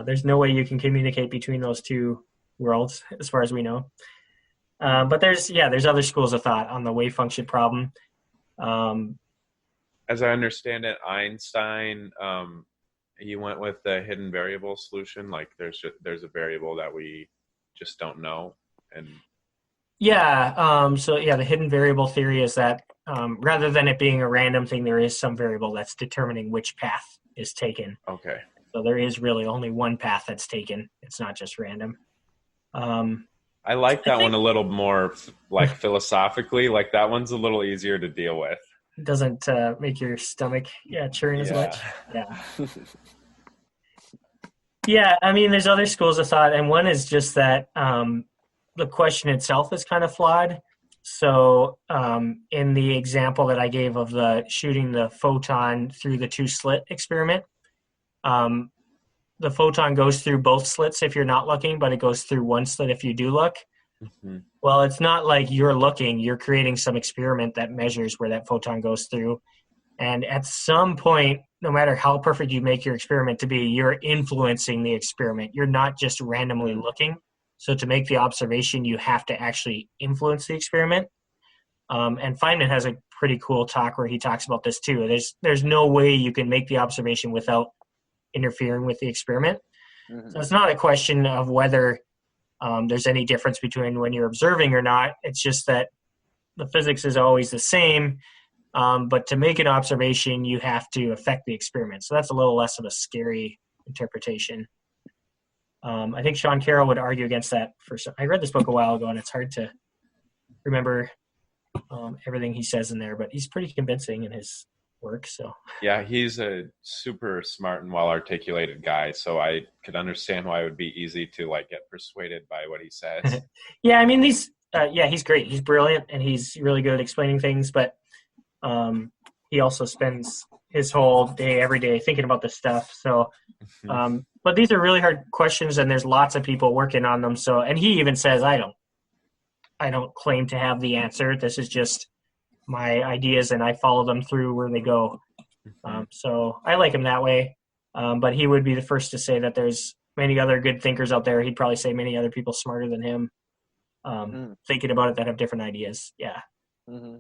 There's no way you can communicate between those two worlds, as far as we know. But there's other schools of thought on the wave function problem. As I understand it, Einstein, he went with the hidden variable solution. Like there's a variable that we just don't know. And the hidden variable theory is that rather than it being a random thing, there is some variable that's determining which path is taken. Okay. So there is really only one path that's taken. It's not just random. I like that one a little more, like philosophically. Like that one's a little easier to deal with. It doesn't make your stomach churn as much. Yeah. Yeah, I mean, there's other schools of thought, and one is just that the question itself is kind of flawed. So in the example that I gave of the shooting the photon through the two slit experiment, the photon goes through both slits if you're not looking, but it goes through one slit if you do look. Mm-hmm. Well, it's not like you're looking, you're creating some experiment that measures where that photon goes through. And at some point, no matter how perfect you make your experiment to be, you're influencing the experiment. You're not just randomly looking. So to make the observation, you have to actually influence the experiment. And Feynman has a pretty cool talk where he talks about this too. There's no way you can make the observation without interfering with the experiment. Mm-hmm. So it's not a question of whether there's any difference between when you're observing or not. It's just that the physics is always the same. But to make an observation, you have to affect the experiment. So that's a little less of a scary interpretation. I think Sean Carroll would argue against that. I read this book a while ago, and it's hard to remember everything he says in there, but he's pretty convincing in his work. So yeah, he's a super smart and well-articulated guy, so I could understand why it would be easy to like get persuaded by what he says. Yeah, I mean, he's great. He's brilliant, and he's really good at explaining things, but he also spends his whole day, every day, thinking about this stuff. So, but these are really hard questions, and there's lots of people working on them. So, and he even says, I don't claim to have the answer. This is just my ideas, and I follow them through where they go. So I like him that way. But he would be the first to say that there's many other good thinkers out there. He'd probably say many other people smarter than him thinking about it that have different ideas. Yeah. Mm-hmm.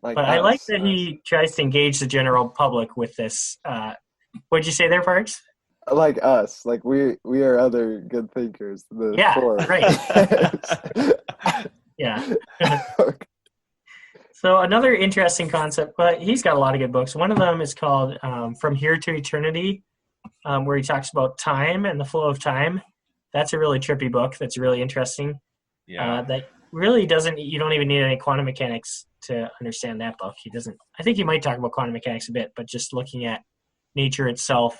But I like that he tries to engage the general public with this. What'd you say there, Parks? Like us, like we are other good thinkers. Right. Yeah. So another interesting concept, but he's got a lot of good books. One of them is called From Here to Eternity, where he talks about time and the flow of time. That's a really trippy book. That's really interesting. Yeah. That really you don't even need any quantum mechanics to understand that book. I think he might talk about quantum mechanics a bit, but just looking at nature itself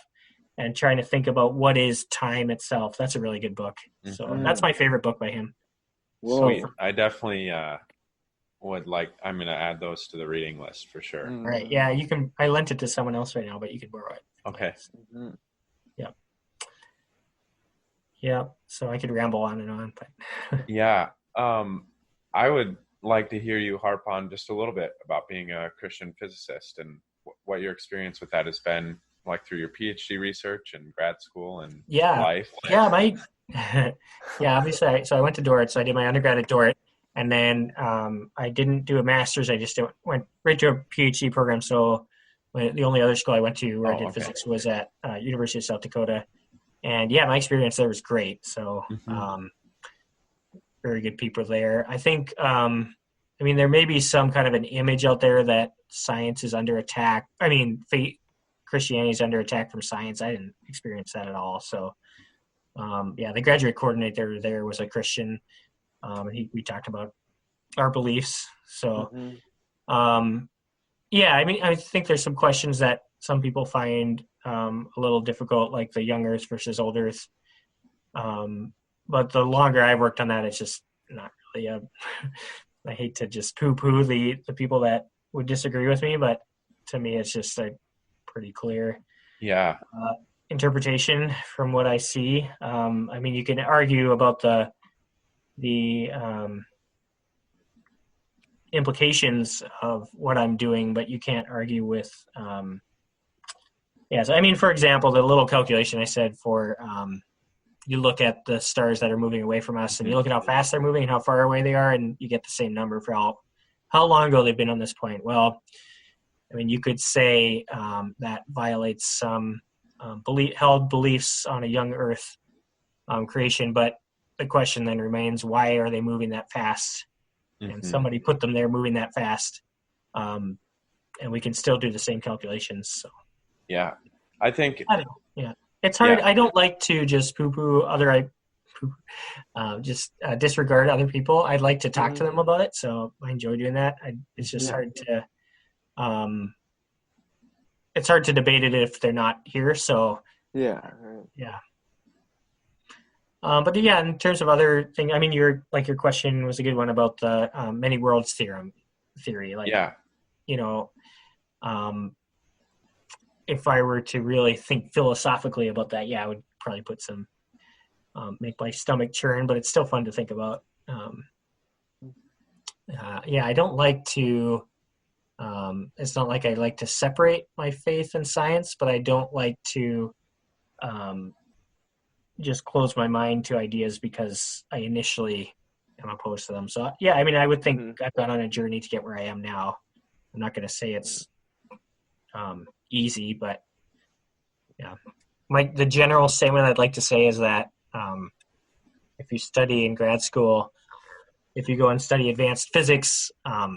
and trying to think about what is time itself. That's a really good book. So that's my favorite book by him. Sweet. I definitely I'm going to add those to the reading list for sure. Right. Yeah, you can. I lent it to someone else right now, but you can borrow it. Okay. Yeah. Yeah. So I could ramble on and on, but yeah. I would like to hear you harp on just a little bit about being a Christian physicist and what your experience with that has been like through your PhD research and grad school and life. Yeah. Obviously. So I went to Dordt. So I did my undergrad at Dordt. And then I didn't do a master's. I just went right to a PhD program. So the only other school I went to where I did physics was at University of South Dakota. And yeah, my experience there was great. So very good people there. I think, there may be some kind of an image out there that science is under attack. Christianity is under attack from science. I didn't experience that at all. So the graduate coordinator there was a Christian. We talked about our beliefs. So, I think there's some questions that some people find a little difficult, like the young Earth versus old Earth. But the longer I've worked on that, it's just not really I hate to just poo-poo the people that would disagree with me, but to me, it's just a pretty clear interpretation from what I see. You can argue about the implications of what I'm doing, but you can't argue with for example, the little calculation I said for you look at the stars that are moving away from us and you look at how fast they're moving and how far away they are, and you get the same number for how long ago they've been on this point. Well, you could say that violates some held beliefs on a young Earth creation, but the question then remains, why are they moving that fast? And somebody put them there moving that fast. And we can still do the same calculations. So. Yeah. I think. It's hard. I don't like to just poo-poo disregard other people. I'd like to talk to them about it. So I enjoy doing that. It's just hard to, it's hard to debate it if they're not here. So yeah. But in terms of other things, your question was a good one about the many worlds theory. If I were to really think philosophically about that, I would probably put some, make my stomach churn, but it's still fun to think about. I don't like to, it's not like I like to separate my faith and science, but I don't like to just close my mind to ideas because I initially am opposed to them. So, I would think I've gone on a journey to get where I am now. I'm not going to say it's easy, but the general statement I'd like to say is that if you study in grad school, if you go and study advanced physics, I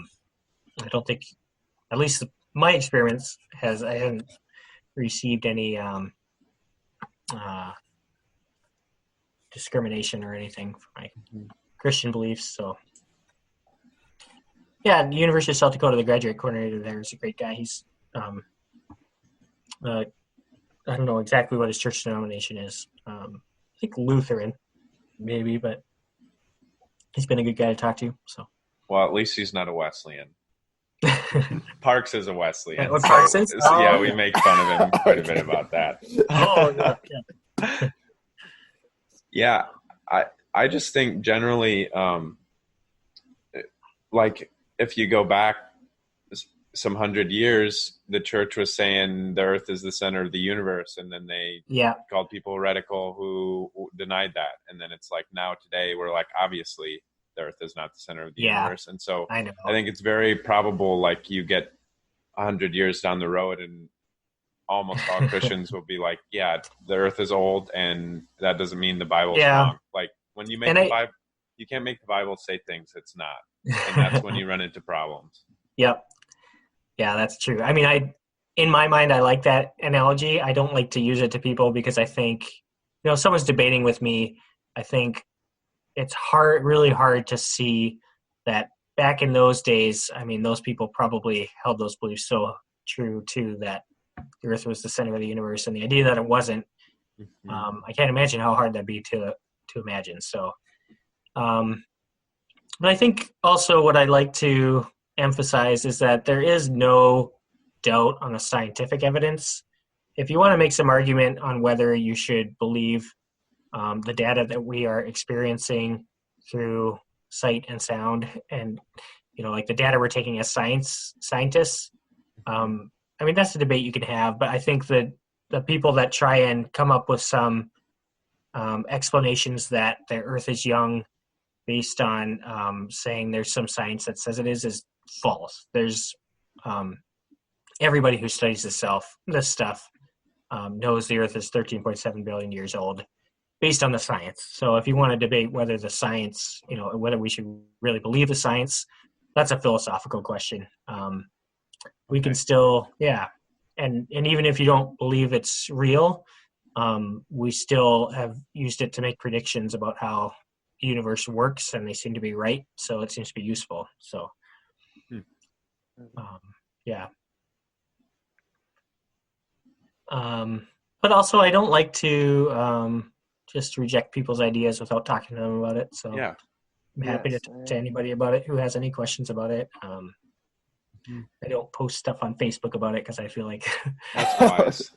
don't think at least my experience I haven't received any discrimination or anything for my Christian beliefs. So, yeah, the University of South Dakota, the graduate coordinator there is a great guy. He's, I don't know exactly what his church denomination is. I think Lutheran, maybe, but he's been a good guy to talk to. So, Well, at least he's not a Wesleyan. Parks is a Wesleyan. What Parks is? Yeah, we make fun of him quite a bit about that. Oh, yeah. Yeah, I just think generally, like if you go back some 100 years, the church was saying the earth is the center of the universe, and then they called people heretical who denied that. And then it's like now today we're like, obviously the earth is not the center of the universe. And so I think it's very probable, like you get 100 years down the road and almost all Christians will be like, yeah, the earth is old, and that doesn't mean the Bible's wrong. Like when you make the Bible, you can't make the Bible say things it's not. And that's when you run into problems. Yep. Yeah, that's true. I mean, in my mind, I like that analogy. I don't like to use it to people because I think, if someone's debating with me, I think it's really hard to see that back in those days, I mean, those people probably held those beliefs so true too, that the earth was the center of the universe, and the idea that it wasn't, I can't imagine how hard that'd be to imagine. So, but I think also what I'd like to emphasize is that there is no doubt on the scientific evidence. If you want to make some argument on whether you should believe the data that we are experiencing through sight and sound, and like the data we're taking as scientists, I mean, that's a debate you can have, but I think that the people that try and come up with some explanations that the earth is young based on saying there's some science that says it is false. There's everybody who studies this stuff knows the earth is 13.7 billion years old based on the science. So if you want to debate whether the science, whether we should really believe the science, that's a philosophical question. We can still, and even if you don't believe it's real, we still have used it to make predictions about how the universe works, and they seem to be right. So it seems to be useful. So, but also I don't like to just reject people's ideas without talking to them about it. So I'm happy to talk to anybody about it who has any questions about it. I don't post stuff on Facebook about it because I feel like that's wise.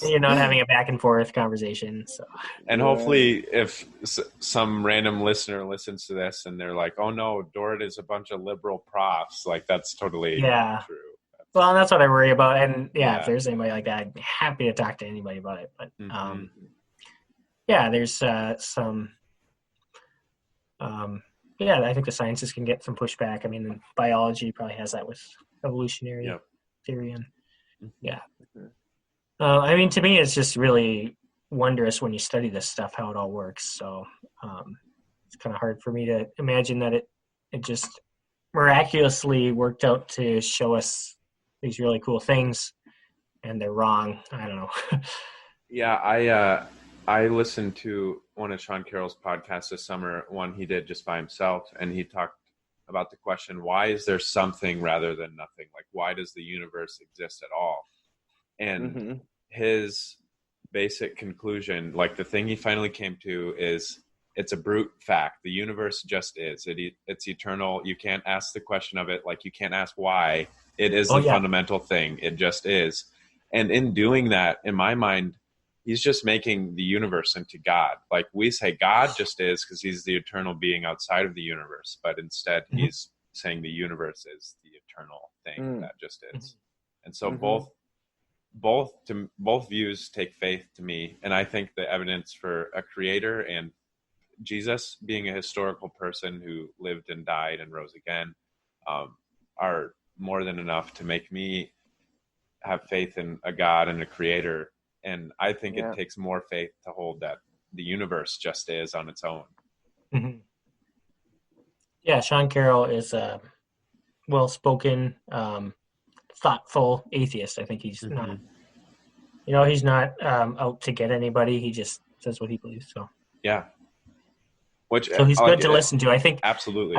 You're not having a back and forth conversation. So, and hopefully, if some random listener listens to this and they're like, "Oh no, Dordt is a bunch of liberal profs," like that's totally true. Well, that's what I worry about. And if there's anybody like that, I'd be happy to talk to anybody about it. But there's some. I think the sciences can get some pushback. I mean, biology probably has that with evolutionary theory. And I mean, to me, it's just really wondrous when you study this stuff, how it all works. So it's kind of hard for me to imagine that it just miraculously worked out to show us these really cool things and they're wrong. I don't know. I listened to one of Sean Carroll's podcasts this summer, one he did just by himself, and he talked about the question, why is there something rather than nothing? Like, why does the universe exist at all? And his basic conclusion, like the thing he finally came to, is it's a brute fact. The universe just is. It's eternal. You can't ask the question of it. Like, you can't ask why. It is the fundamental thing. It just is. And in doing that, in my mind, he's just making the universe into God. Like we say God just is because he's the eternal being outside of the universe. But instead he's saying the universe is the eternal thing that just is. And so both views take faith to me. And I think the evidence for a creator and Jesus being a historical person who lived and died and rose again are more than enough to make me have faith in a God and a creator. And I think it takes more faith to hold that the universe just is on its own. Yeah, Sean Carroll is well-spoken, thoughtful atheist. I think he's not, he's not out to get anybody. He just says what he believes. So Yeah. So he's good to listen to. I think absolutely.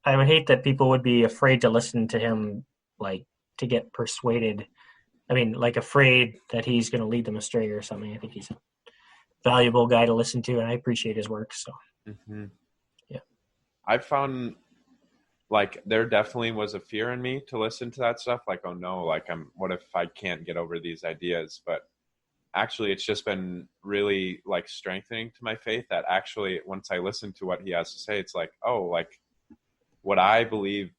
I would hate that people would be afraid to listen to him, like to get persuaded. I mean, like afraid that he's going to lead them astray or something. I think he's a valuable guy to listen to, and I appreciate his work. So, yeah, I found like there definitely was a fear in me to listen to that stuff. Like, oh no, like what if I can't get over these ideas? But actually, it's just been really like strengthening to my faith that actually once I listen to what he has to say, it's like, oh, like what I believe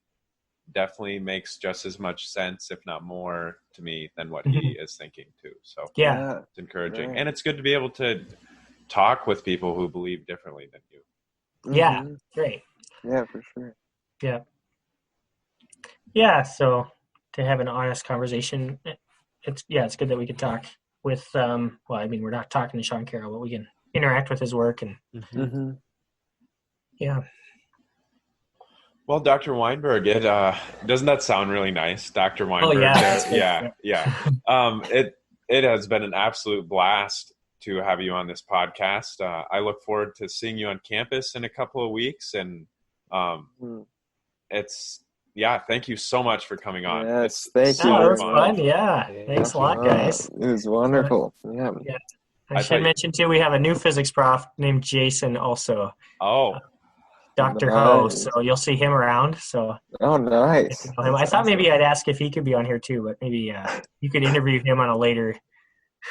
definitely makes just as much sense, if not more, to me than what he is thinking too. So yeah, it's encouraging, and it's good to be able to talk with people who believe differently than you. Yeah, great. Yeah, for sure. Yeah. So to have an honest conversation, it's good that we can talk with. Well, I mean, we're not talking to Sean Carroll, but we can interact with his work and. Yeah. Well, Dr. Wyenberg, doesn't that sound really nice, Dr. Wyenberg? Oh, yeah. It has been an absolute blast to have you on this podcast. I look forward to seeing you on campus in a couple of weeks, and thank you so much for coming on. Yes, thank you. It was fun. Yeah, thanks a lot, guys. It was wonderful. Yeah. I should mention too, we have a new physics prof named Jason also. Oh. Dr. Ho, so you'll see him around. So nice. I thought maybe I'd ask if he could be on here too, but maybe you could interview him on a later.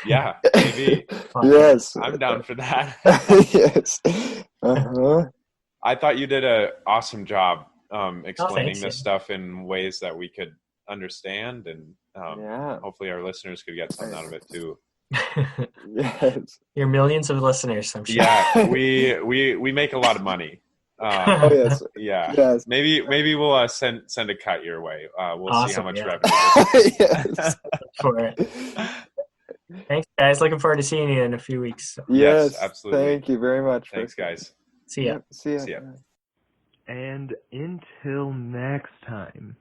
Yeah, maybe. Yes, I'm down for that. Yes. I thought you did an awesome job explaining this stuff in ways that we could understand, and hopefully our listeners could get something out of it too. Yes. Your millions of listeners, I'm sure. Yeah, we make a lot of money. Yes. Yeah. Yes. Maybe we'll send a cut your way. We'll see how much revenue. Yes. For it. Thanks, guys. Looking forward to seeing you in a few weeks. So. Yes, absolutely. Thank you very much. Thanks, guys. See ya. See ya. See ya. And until next time.